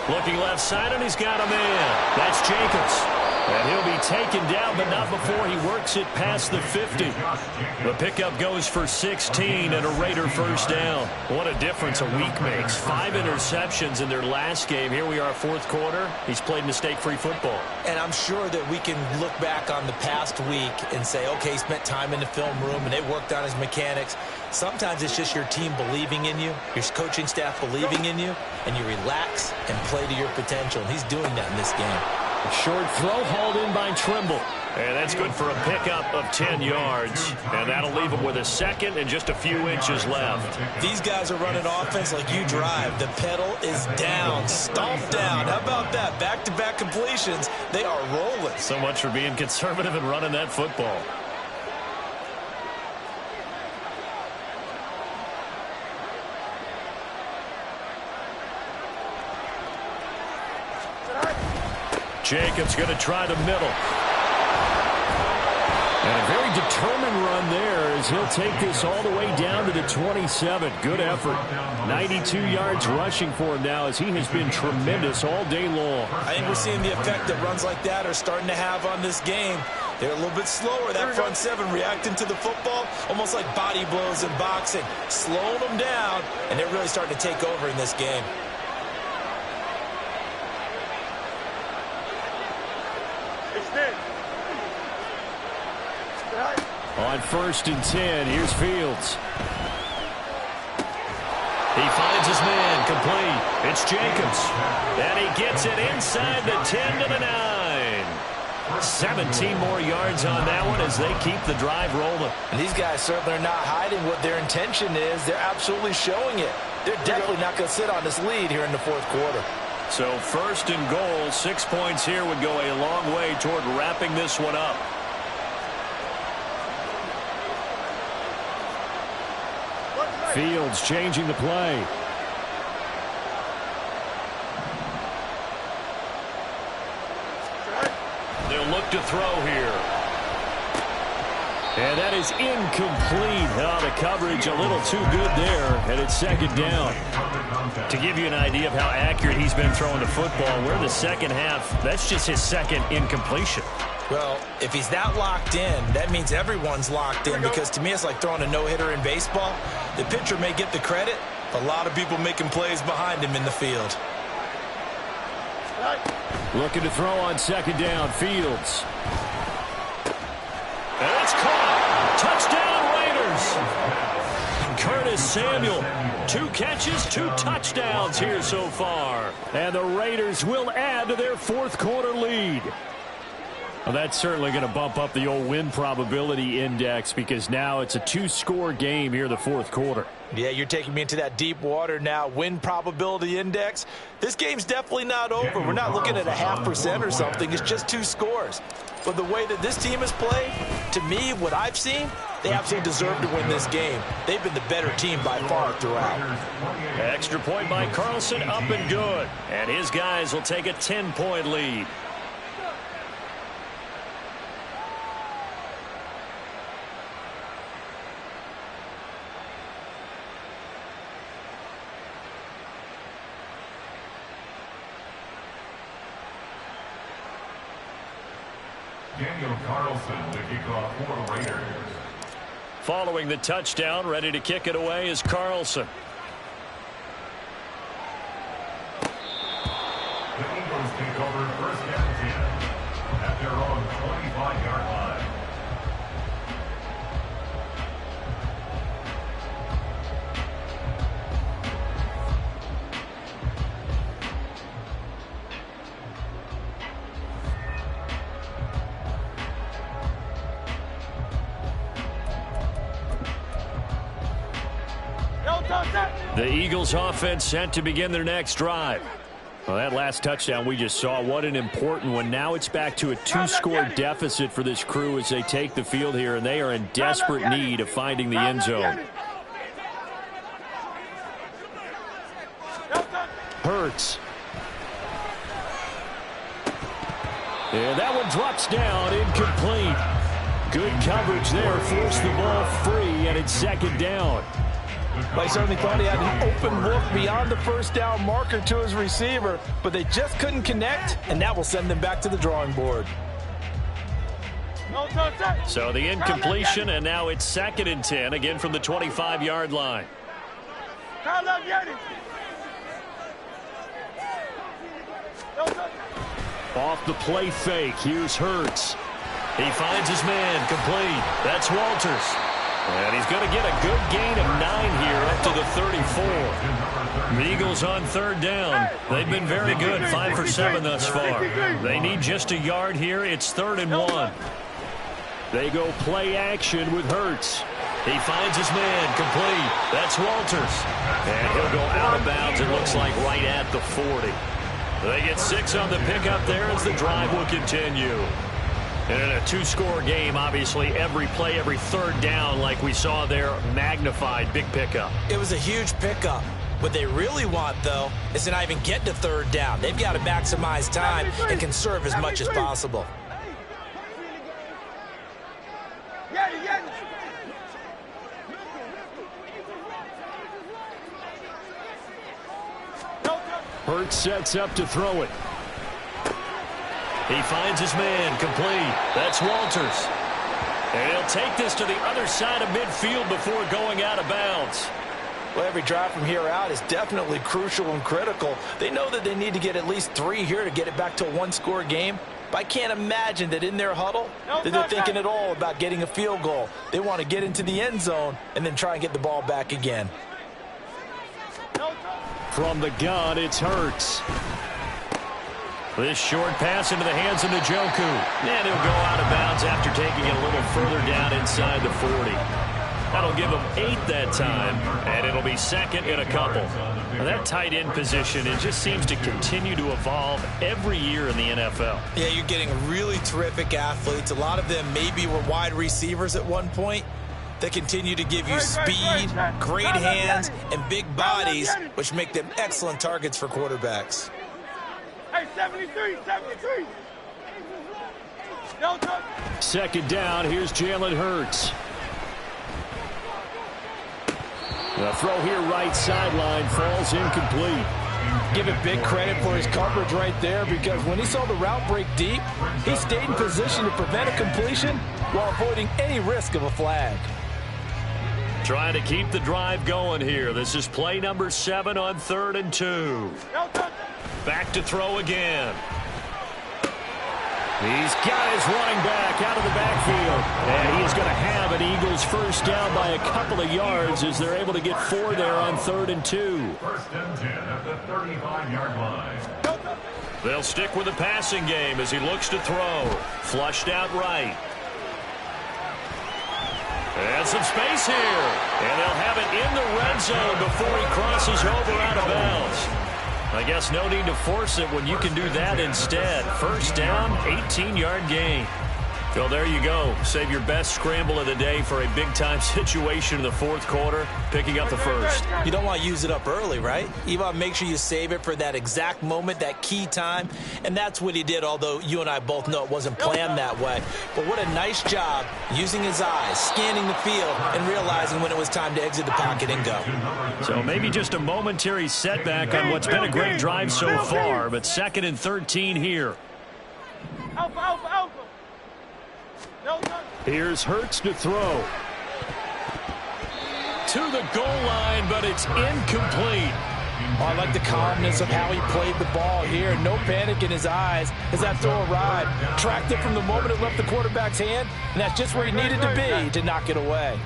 Looking left side, and he's got a man. That's Jacobs. And he'll be taken down, but not before he works it past the 50. The pickup goes for 16 and a Raider 1st down. What a difference a week makes. 5 interceptions in their last game. Here we are, 4th quarter. He's played mistake-free football. And I'm sure that we can look back on the past week and say, okay, he spent time in the film room and they worked on his mechanics. Sometimes it's just your team believing in you, your coaching staff believing in you, and you relax and play to your potential. And he's doing that in this game. A short throw hauled in by Trimble. And that's good for a pickup of 10 yards. And that'll leave him with a 2nd and just a few inches left. These guys are running offense like you drive. The pedal is down, stomp down. How about that? Back-to-back completions. They are rolling. So much for being conservative and running that football. Jacobs going to try the middle. And a very determined run there as he'll take this all the way down to the 27. Good effort. 92 yards rushing for him now as he has been tremendous all day long. I think we're seeing the effect that runs like that are starting to have on this game. They're a little bit slower, that front 7, reacting to the football, almost like body blows in boxing. Slowing them down, and they're really starting to take over in this game. On 1st and 10, here's Fields. He finds his man, complete. It's Jacobs. And he gets it inside the 10 to the 9. 17 more yards on that one as they keep the drive rolling. And these guys certainly are not hiding what their intention is. They're absolutely showing it. They're definitely not going to sit on this lead here in the 4th quarter. So first and goal, 6 points here would go a long way toward wrapping this one up. Fields changing the play. They'll look to throw here. And that is incomplete. Oh, the coverage a little too good there, and it's second down. To give you an idea of how accurate he's been throwing the football, we're in the second half. That's just his second incompletion. Well, if he's that locked in, that means everyone's locked in, because to me it's like throwing a no-hitter in baseball. The pitcher may get the credit, a lot of people making plays behind him in the field. Looking to throw on second down. Fields. And it's caught. Touchdown, Raiders. Curtis Samuel. 2 catches, 2 touchdowns here so far. And the Raiders will add to their fourth quarter lead. Well, that's certainly going to bump up the old win probability index, because now it's a 2-score game here in the fourth quarter. Yeah, you're taking me into that deep water now. Win probability index. This game's definitely not over. We're not looking at a 0.5% or something. It's just 2 scores. But the way that this team has played, to me, what I've seen, they absolutely deserve to win this game. They've been the better team by far throughout. Extra point by Carlson, up and good. And his guys will take a 10-point lead. Daniel Carlson to kick off for the Raiders. Following the touchdown, ready to kick it away is Carlson. The Eagles take over first down 10 at their own 25-yard line. The Eagles offense set to begin their next drive. Well, that last touchdown we just saw, what an important one. Now it's back to a 2-score deficit for this crew as they take the field here, and they are in desperate need of finding the end zone. Hurts. And that one drops down, incomplete. Good coverage there, forced the ball free, and it's second down. I certainly thought he had an open look beyond the first down marker to his receiver, but they just couldn't connect, and that will send them back to the drawing board. So the incompletion, and now it's 2nd and 10, again from the 25-yard line. Off the play fake, here's Hurts. He finds his man, complete. That's Walters. And he's going to get a good gain of 9 here up to the 34. The Eagles on third down. They've been very good, 5 for 7 thus far. They need just a yard here. It's 3rd and 1. They go play action with Hurts. He finds his man, complete. That's Walters. And he'll go out of bounds, it looks like, right at the 40. They get 6 on the pickup there as the drive will continue. And in a 2-score game, obviously, every play, every third down, like we saw there, magnified, big pickup. It was a huge pickup. What they really want, though, is to not even get to third down. They've got to maximize time and conserve as much as possible. Hurts sets up to throw it. He finds his man, complete. That's Walters. And he'll take this to the other side of midfield before going out of bounds. Well, every drive from here out is definitely crucial and critical. They know that they need to get at least 3 here to get it back to a 1-score game. But I can't imagine that in their huddle that they're thinking at all about getting a field goal. They want to get into the end zone and then try and get the ball back again. From the gun, it's Hurts. This short pass into the hands of Njoku. And he'll go out of bounds after taking it a little further down inside the 40. That'll give him 8 that time, and it'll be second in a couple. Now, that tight end position, it just seems to continue to evolve every year in the NFL. Yeah, you're getting really terrific athletes. A lot of them maybe were wide receivers at one point. They continue to give you speed, great hands, and big bodies, which make them excellent targets for quarterbacks. Hey, 73, 73. No touch. Second down, here's Jalen Hurts. The throw here right sideline falls incomplete. Give it big credit for his coverage right there, because when he saw the route break deep, he stayed in position to prevent a completion while avoiding any risk of a flag. Trying to keep the drive going here. This is play number 7 on 3rd and 2. Back to throw again. He's got his running back out of the backfield. And he is going to have an Eagles first down by a couple of yards as they're able to get 4 there on 3rd and 2. First and 10 at the 35-yard line. They'll stick with the passing game as he looks to throw. Flushed out right. And some space here. And they'll have it in the red zone before he crosses over out of bounds. I guess no need to force it when you can do that instead. First down, 18-yard gain. Well, there you go. Save your best scramble of the day for a big-time situation in the 4th quarter, picking up the first. You don't want to use it up early, right? You want to make sure you save it for that exact moment, that key time. And that's what he did, although you and I both know it wasn't planned that way. But what a nice job using his eyes, scanning the field, and realizing when it was time to exit the pocket and go. So maybe just a momentary setback on what's been a great drive so far, but 2nd and 13 here. Alpha, alpha, alpha. No touch. Here's Hurts to throw. To the goal line, but it's incomplete. Oh, I like the calmness of how he played the ball here. No panic in his eyes as that throw arrived. Tracked it from the moment it left the quarterback's hand, and that's just where he needed to be to knock it away.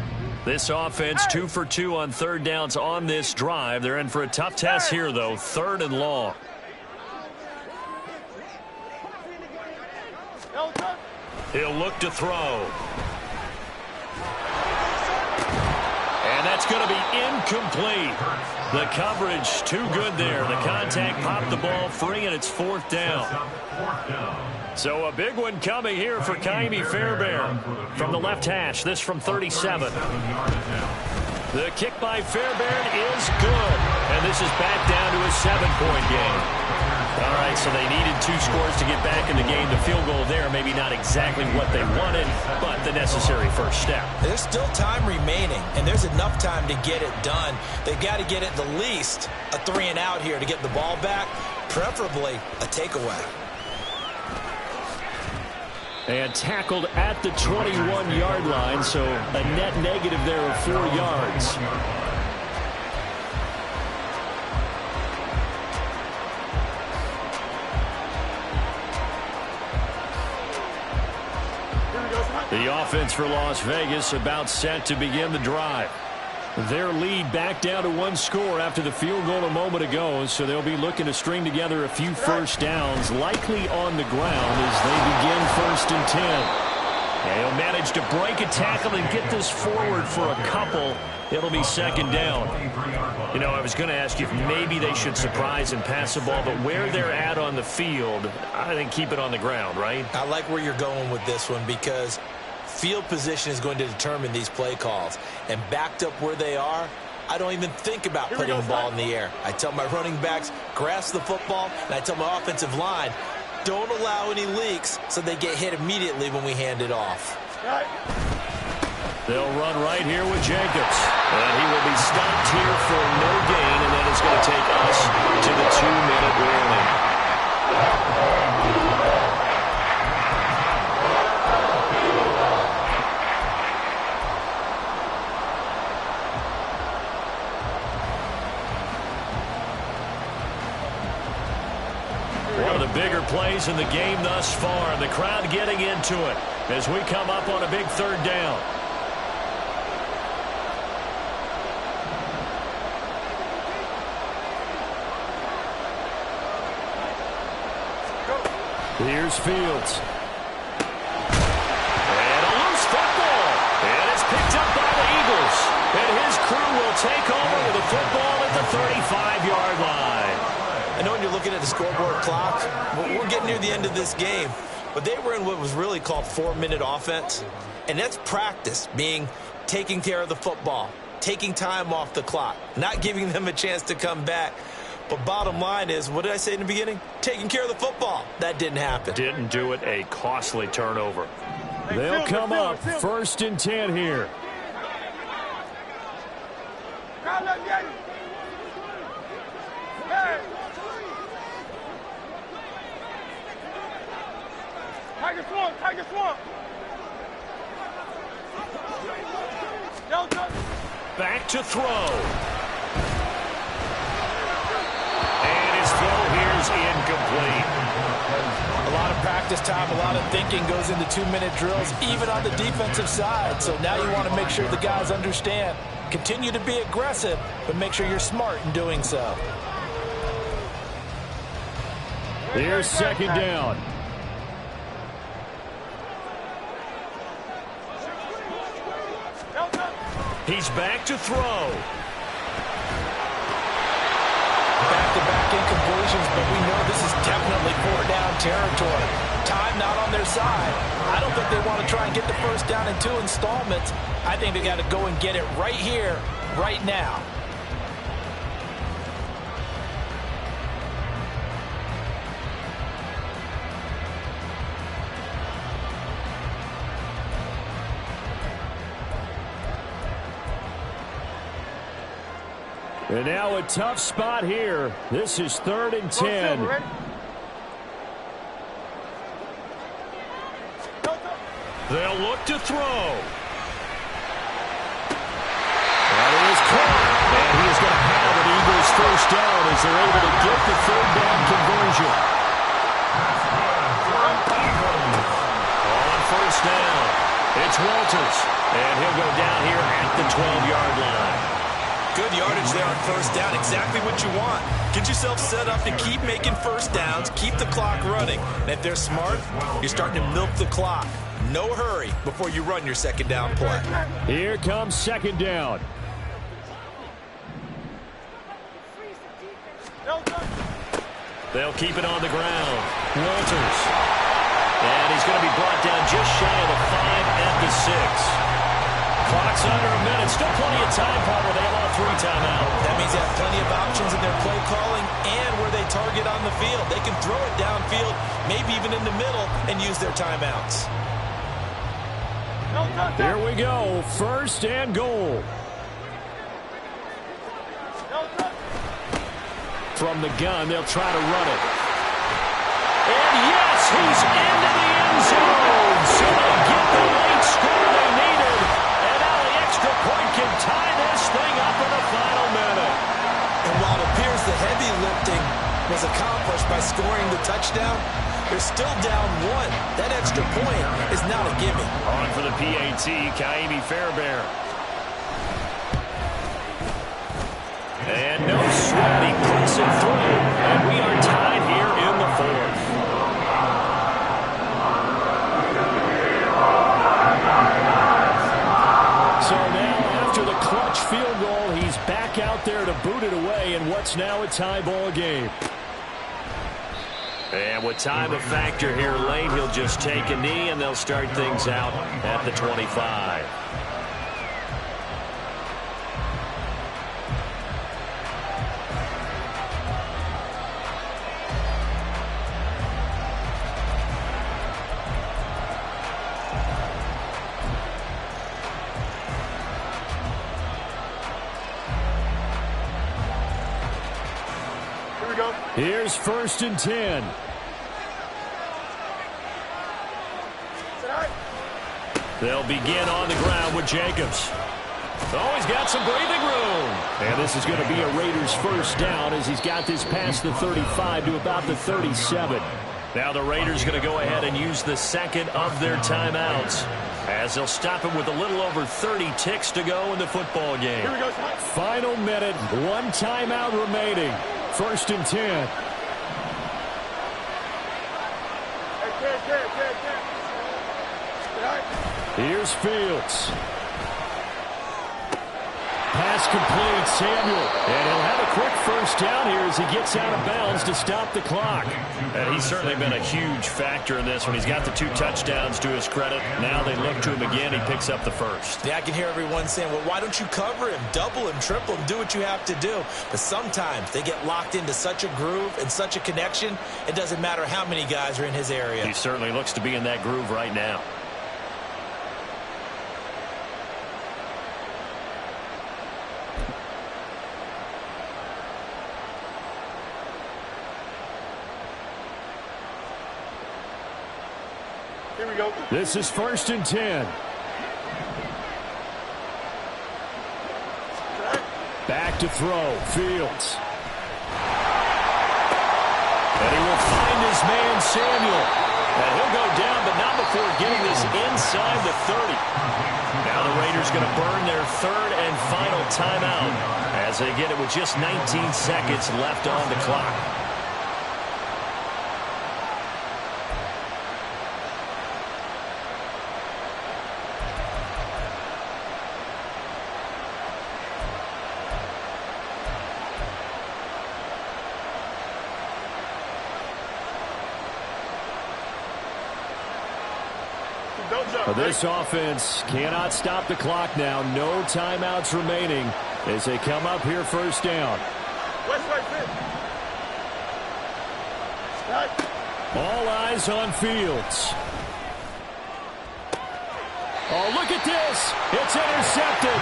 This offense 2 for 2 on 3rd downs on this drive. They're in for a tough task here, though. 3rd and long. No touch. He'll look to throw. And that's going to be incomplete. The coverage too good there. The contact popped the ball free, and it's 4th down. So a big one coming here for Kaimi Fairbairn from the left hash. This from 37. The kick by Fairbairn is good. And this is back down to a 7-point game. All right, so they needed 2 scores to get back in the game. The field goal there, maybe not exactly what they wanted, but the necessary first step. There's still time remaining, and there's enough time to get it done. They've got to get it the least a 3-and-out here to get the ball back, preferably a takeaway. And tackled at the 21-yard line, so a net negative there of 4 yards. The offense for Las Vegas about set to begin the drive. Their lead back down to 1 score after the field goal a moment ago, so they'll be looking to string together a few first downs, likely on the ground as they begin 1st and 10. And he'll manage to break a tackle and get this forward for a couple. It'll be 2nd down. You know, I was going to ask you if maybe they should surprise and pass the ball, but where they're at on the field, I think keep it on the ground, right? I like where you're going with this one because field position is going to determine these play calls. And backed up where they are, I don't even think about putting the ball in the air. I tell my running backs, grasp the football, and I tell my offensive line, don't allow any leaks so they get hit immediately when we hand it off. They'll run right here with Jacobs. And he will be stopped here for no gain, and that is going to take us to the 2-minute warning. One of the bigger plays in the game thus far, and the crowd getting into it as we come up on a big 3rd down. Here's Fields. And a loose football. And it's picked up by the Eagles. will take over with the football at the 35-yard line. I know when you're looking at the scoreboard clock, we're getting near the end of this game, but they were in what was really called 4-minute offense, and that's practice, being taking care of the football, taking time off the clock, not giving them a chance to come back. But bottom line is, what did I say in the beginning? Taking care of the football. That didn't happen. Didn't do it. A costly turnover. They'll come up 1st and 10 here. Tiger Swamp, Tiger Swamp. Back to throw. And his throw here's incomplete. A lot of practice time, a lot of thinking goes into 2-minute drills, even on the defensive side. So now you want to make sure the guys understand. Continue to be aggressive, but make sure you're smart in doing so. Here's 2nd down. He's back to throw. Back-to-back incompletions, but we know this is definitely 4-down territory. Time not on their side. I don't think they want to try and get the 1st down in 2 installments. I think they got to go and get it right here, right now. And now a tough spot here. This is 3rd and 10. They'll look to throw. That is caught. And he is going to have an Eagles 1st down as they're able to get the 3rd down conversion. On 1st down, it's Walters. And he'll go down here at the 12-yard line. Good yardage there on 1st down. Exactly what you want. Get yourself set up to keep making 1st downs, keep the clock running. And if they're smart, you're starting to milk the clock. No hurry before you run your 2nd down play. Here comes 2nd down. They'll keep it on the ground. Walters. And he's going to be brought down just shy of the 5 at the 6. Clock's under a minute. Still plenty of time, Palmer. They allow 3 timeouts. That means they have plenty of options in their play calling and where they target on the field. They can throw it downfield, maybe even in the middle, and use their timeouts. Here we go. 1st and goal. From the gun, they'll try to run it. And yes, he's into the end zone. So they get the late score they needed. And now the extra point can tie this thing up in the final minute. And while it appears the heavy lifting was accomplished by scoring the touchdown, they're still down 1. That extra point is not a gimme. On for the PAT, Kaimi Fairbairn. And no sweat, he puts it through. And we are tied here in the 4th. So now, after the clutch field goal, he's back out there to boot it away in what's now a tie ball game. And with time a factor here late, he'll just take a knee, and they'll start things out at the 25. Here's 1st and 10. They'll begin on the ground with Jacobs. Oh, he's got some breathing room. And this is going to be a Raiders 1st down as he's got this past the 35 to about the 37. Now the Raiders going to go ahead and use the 2nd of their timeouts as they'll stop him with a little over 30 ticks to go in the football game. Final minute, 1 timeout remaining. 1st and 10. Here's Fields. pass complete. Samuel. And he'll have a quick first down here as he gets out of bounds to stop the clock. And he's certainly been a huge factor in this one. He's got the 2 touchdowns to his credit. Now they look to him again. He picks up the first. Yeah, I can hear everyone saying, well, why don't you cover him? Double him, triple him, do what you have to do. But sometimes they get locked into such a groove and such a connection, it doesn't matter how many guys are in his area. He certainly looks to be in that groove right now. Here we go. This is 1st and 10. Back to throw. Fields. And he will find his man, Samuel. And he'll go down, but not before getting this inside the 30. Now the Raiders going to burn their 3rd and final timeout as they get it with just 19 seconds left on the clock. This offense cannot stop the clock now. No timeouts remaining as they come up here 1st down. All eyes on Fields. Oh, look at this. It's intercepted.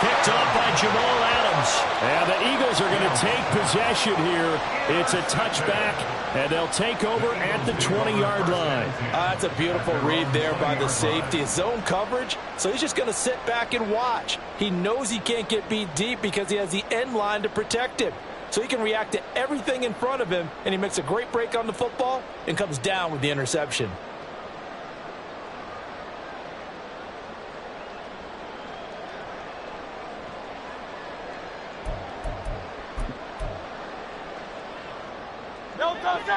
Picked off by Jamal Adams. And the Eagles are going to take possession here. It's a touchback, and they'll take over at the 20-yard line. That's a beautiful read there by the safety. It's zone coverage, so he's just going to sit back and watch. He knows he can't get beat deep because he has the end line to protect him. So he can react to everything in front of him, and he makes a great break on the football and comes down with the interception.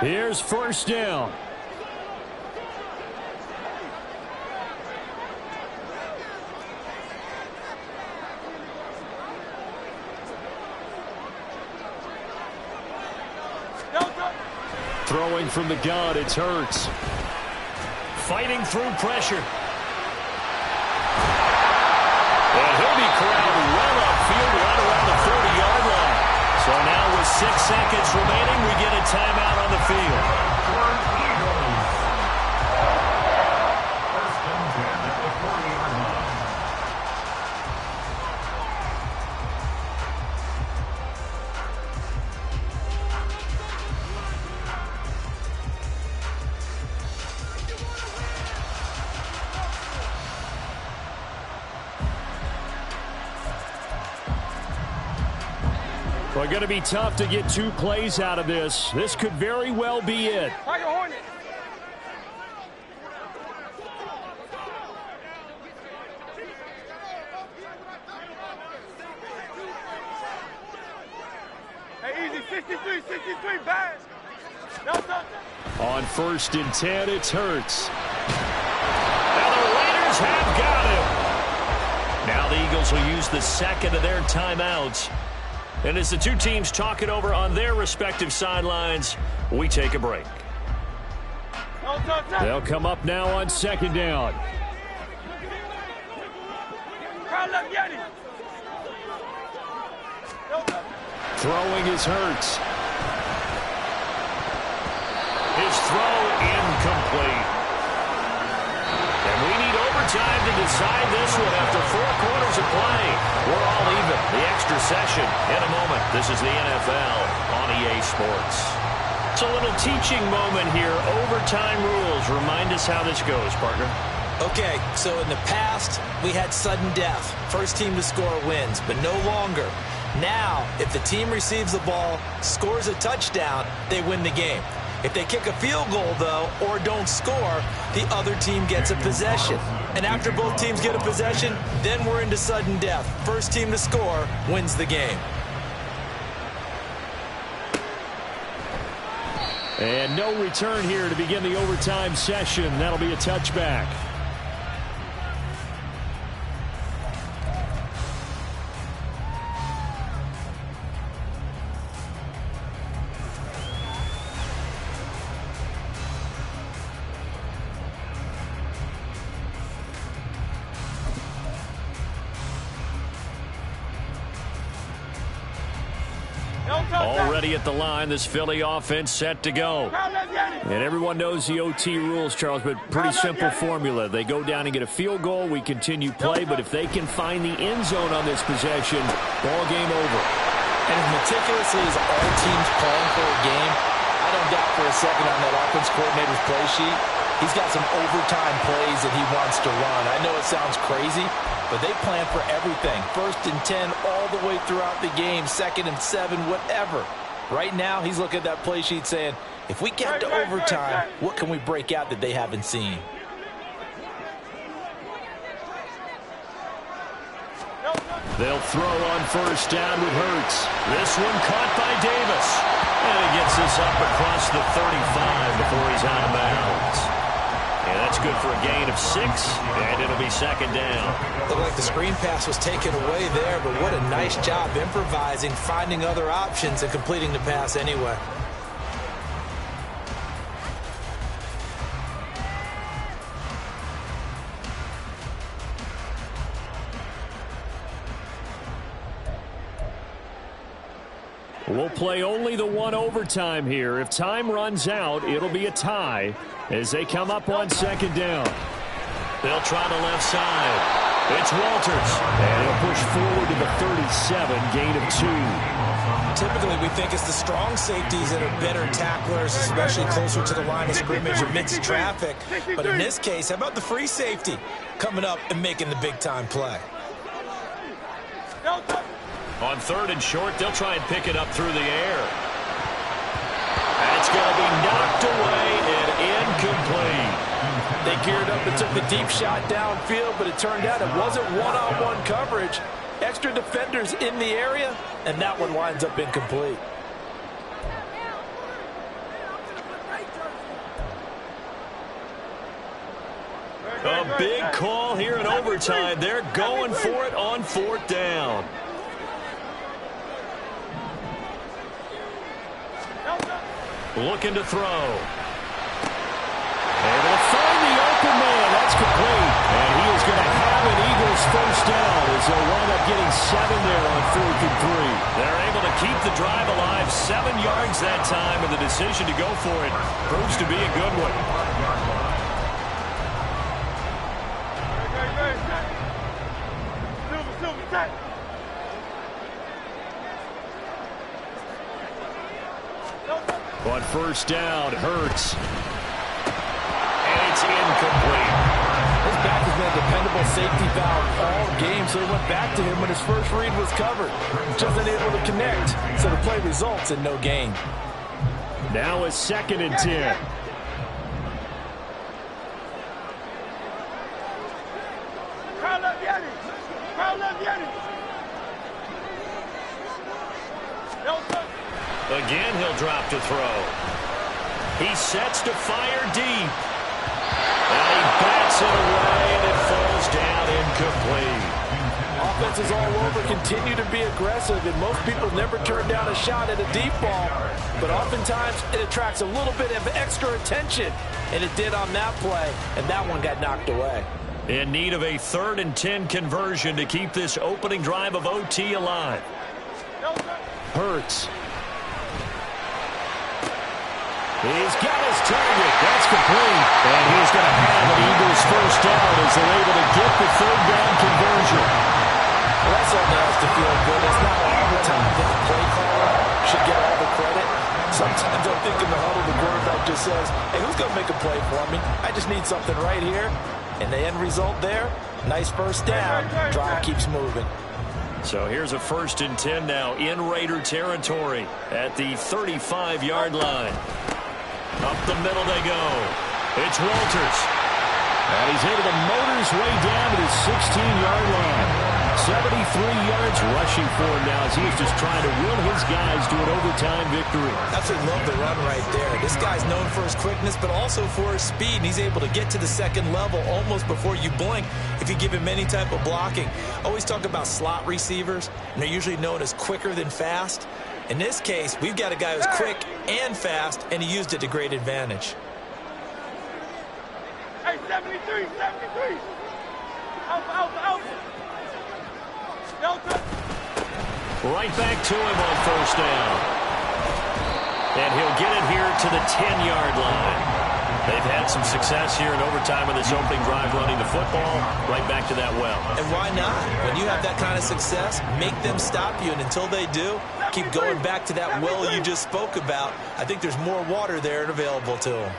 Here's 1st down. Throwing from the gun, it's Hurts. Fighting through pressure. And he'll be corralled well upfield right around the 40-yard line. So now with 6 seconds remaining, we get a timeout on the field. Well, going to be tough to get 2 plays out of this. This could very well be it. Tiger Hornet. Hey, easy. 63, bad. No. On 1st and 10, it's Hurts. Now the Raiders have got him. Now the Eagles will use the 2nd of their timeouts. And as the 2 teams talk it over on their respective sidelines, we take a break. They'll come up now on 2nd down. Throwing is Hurts. His throw incomplete. And we need overtime to decide this one after 4 quarters of play. We're all even. The extra session in a moment. This is the NFL on EA Sports. It's a little teaching moment here. Overtime rules. Remind us how this goes, partner. Okay, so in the past, we had sudden death. First team to score wins, but no longer. Now, if the team receives the ball, scores a touchdown, they win the game. If they kick a field goal, though, or don't score, the other team gets a possession. And after both teams get a possession, then we're into sudden death. First team to score wins the game. And no return here to begin the overtime session. That'll be a touchback. ready at the line. This Philly offense set to go. And everyone knows the OT rules, Charles, but pretty simple formula. They go down and get a field goal. We continue play, but if they can find the end zone on this possession, ball game over. And as meticulously as all teams plan for a game, I don't doubt for a second on that offense coordinator's play sheet, he's got some overtime plays that he wants to run. I know it sounds crazy, but they plan for everything. 1st and 10 all the way throughout the game, 2nd and 7, whatever. Right now, he's looking at that play sheet saying, if we get to overtime, what can we break out that they haven't seen? They'll throw on 1st down with Hurts. This one caught by Davis. And he gets this up across the 35 before he's out of bounds. And that's good for a gain of 6, and it'll be 2nd down. Looked like the screen pass was taken away there, but what a nice job improvising, finding other options, and completing the pass anyway. We'll play only the one overtime here. If time runs out, it'll be a tie as they come up on 2nd down. They'll try the left side. It's Walters. And he'll push forward to the 37, gain of 2. Typically, we think it's the strong safeties that are better tacklers, especially closer to the line of scrimmage amidst traffic. But in this case, how about the free safety coming up and making the big-time play? On 3rd and short, they'll try and pick it up through the air. And it's going to be knocked away and incomplete. They geared up and took the deep shot downfield, but it turned out it wasn't one-on-one coverage. Extra defenders in the area, and that one winds up incomplete. A big call here in overtime. They're going for it on 4th down. Looking to throw. Able to find the open man. That's complete. And he is going to have an Eagles 1st down as they'll wind up getting 7 there on 4th and 3. They're able to keep the drive alive. 7 yards that time, and the decision to go for it proves to be a good one. On 1st down, Hurts. And it's incomplete. His back has been a dependable safety valve all game, so he went back to him when his first read was covered. Just unable to connect, so the play results in no gain. Now a 2nd and 10. Again, he'll drop to throw. He sets to fire deep. And he bats it away, and it falls down incomplete. Offenses all over continue to be aggressive, and most people never turn down a shot at a deep ball. But oftentimes, it attracts a little bit of extra attention, and it did on that play, and that one got knocked away. In need of a 3rd and 10 conversion to keep this opening drive of OT alive. Hurts. He's got his target. That's complete. And he's going to have an Eagles 1st down as they're able to get the 3rd down conversion. Well, that's something else to feel good. It's not all the time that the play caller should get all the credit. Sometimes I think in the huddle, the quarterback just says, hey, who's going to make a play for me? I just need something right here. And the end result there, nice 1st down. Drive keeps moving. So here's a 1st and 10 now in Raider territory at the 35-yard line. Up the middle they go. It's Walters. And he's able to motor his way down to the 16-yard line. 73 yards rushing for him now as he is just trying to will his guys to an overtime victory. Absolutely love the run right there. This guy's known for his quickness, but also for his speed. And he's able to get to the 2nd level almost before you blink if you give him any type of blocking. Always talk about slot receivers, and they're usually known as quicker than fast. In this case, we've got a guy who's quick and fast, and he used it to great advantage. Hey, 73, 73. Out. Right back to him on 1st down. And he'll get it here to the 10-yard line. They've had some success here in overtime in this opening drive running the football right back to that well. And why not? When you have that kind of success, make them stop you. And until they do, keep going back to that well you just spoke about. I think there's more water there and available to them.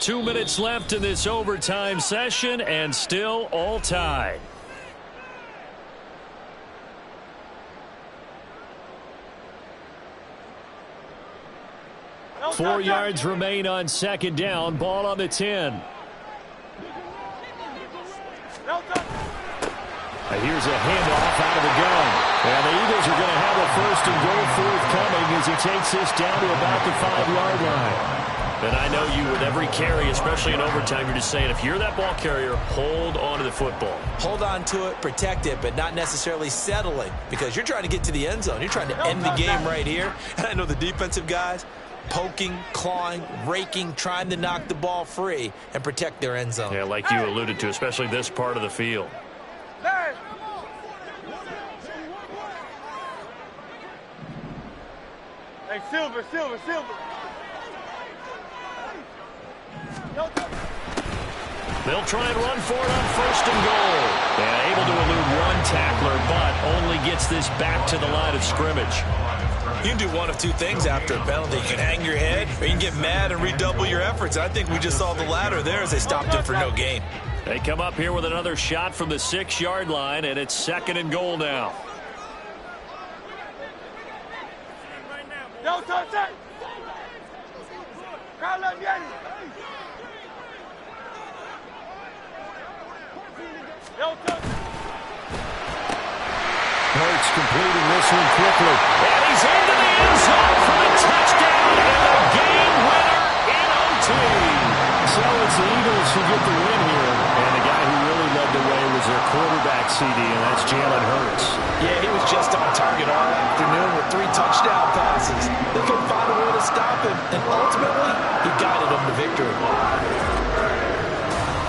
Two minutes left in this overtime session, and still all tied. Four yards remain on second down. Ball on the 10. Here's a handoff out of the gun. And the Eagles are going to have a first and goal forthcoming as he takes this down to about the 5-yard line. And I know you, with every carry, especially in overtime, you're just saying, if you're that ball carrier, hold on to the football. Hold on to it, protect it, but not necessarily settling, because you're trying to get to the end zone. You're trying to end the game right here. And I know the defensive guys, poking, clawing, raking, trying to knock the ball free and protect their end zone. Yeah, like you alluded to, especially this part of the field. Hey, Silver. They'll try and run for it on first and goal. Yeah, able to elude one tackler, but only gets this back to the line of scrimmage. You can do one of two things after a penalty. You can hang your head, or you can get mad and redouble your efforts. I think we just saw the latter there as they stopped him for no gain. They come up here with another shot from the 6-yard line, and it's second and goal now. Yo, touch it. Call up Yanni. Yo, touch it. Hurts completing this one quickly. And he's into the end zone for the touchdown and a game winner in OT. So it's the Eagles who get the win here. And the guy who really led the way was their quarterback, CD, and that's Jalen Hurts. Yeah, he was just on target all afternoon with 3 touchdown passes. They couldn't find a way to stop him, and ultimately, he guided them to victory.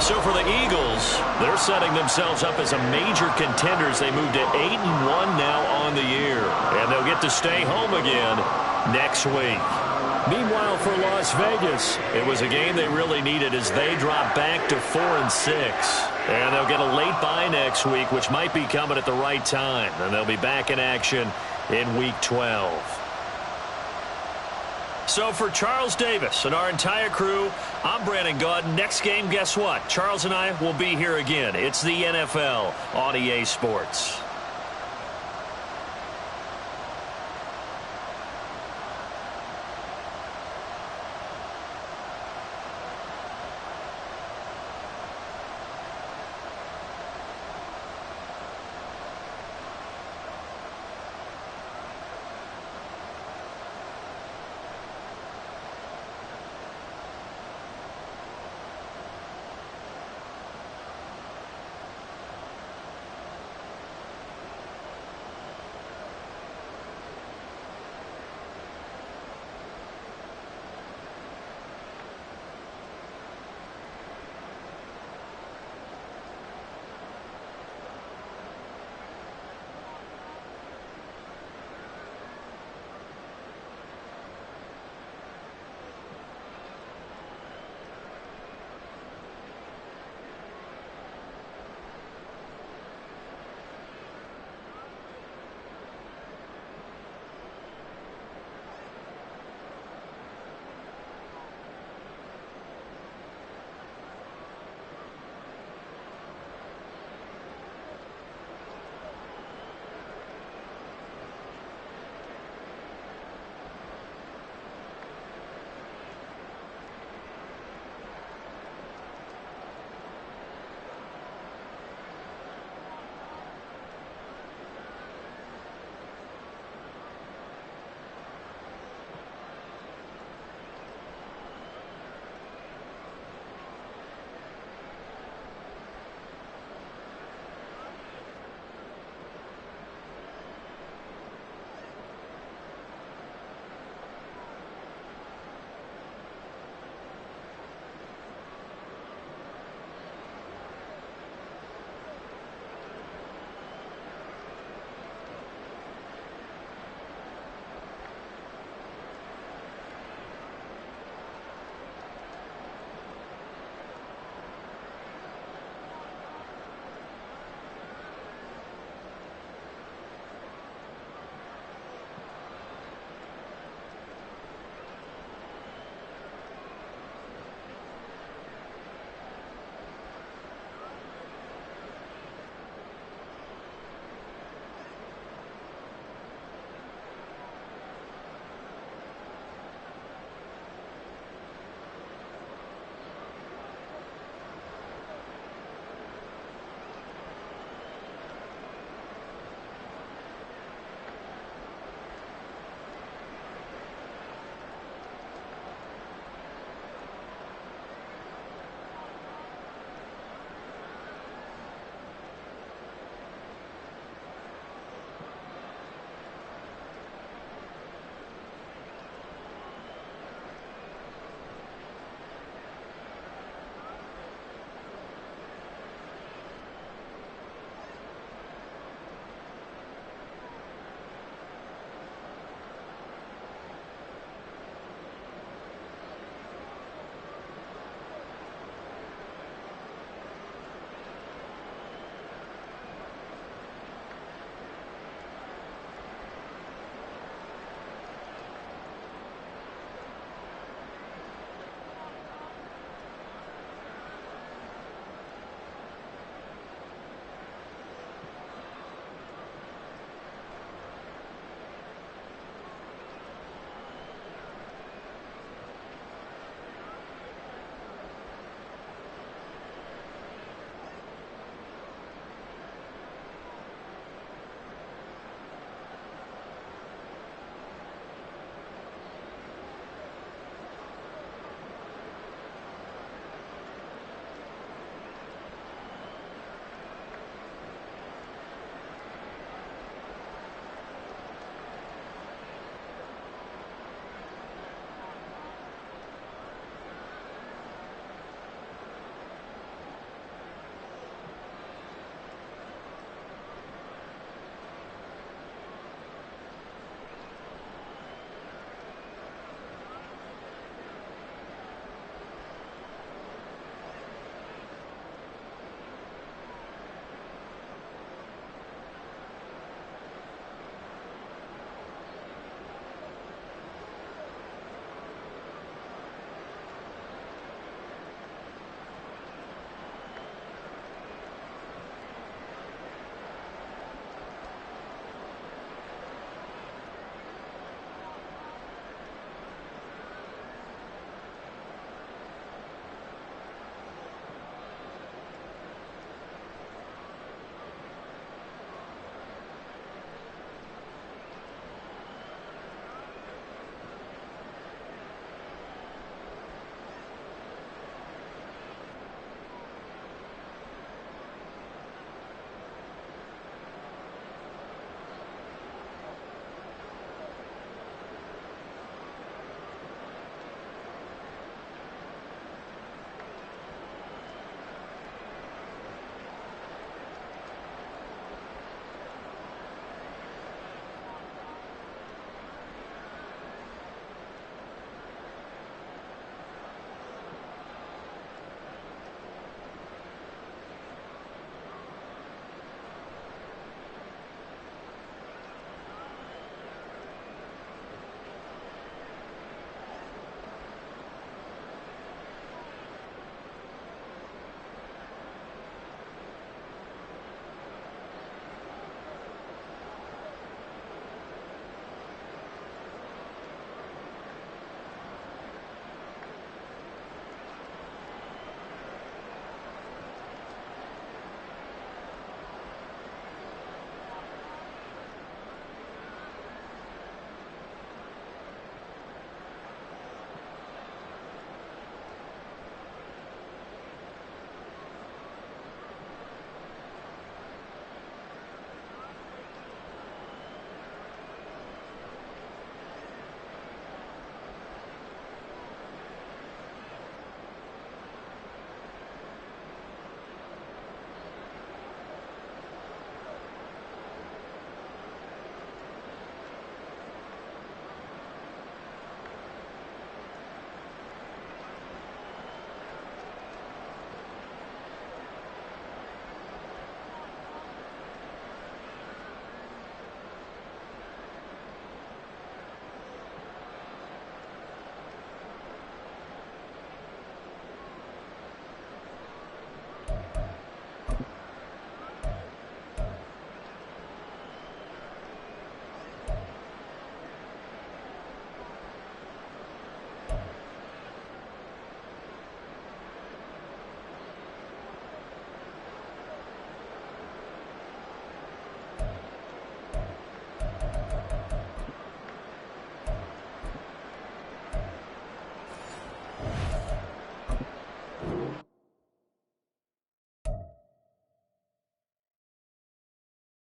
So for the Eagles, they're setting themselves up as a major contenders. They move to 8-1 now on the year, and they'll get to stay home again next week. Meanwhile, for Las Vegas, it was a game they really needed as they drop back to 4-6. And they'll get a late bye next week, which might be coming at the right time. And they'll be back in action in Week 12. So for Charles Davis and our entire crew, I'm Brandon Gaudin. Next game, guess what? Charles and I will be here again. It's the NFL on EA Sports.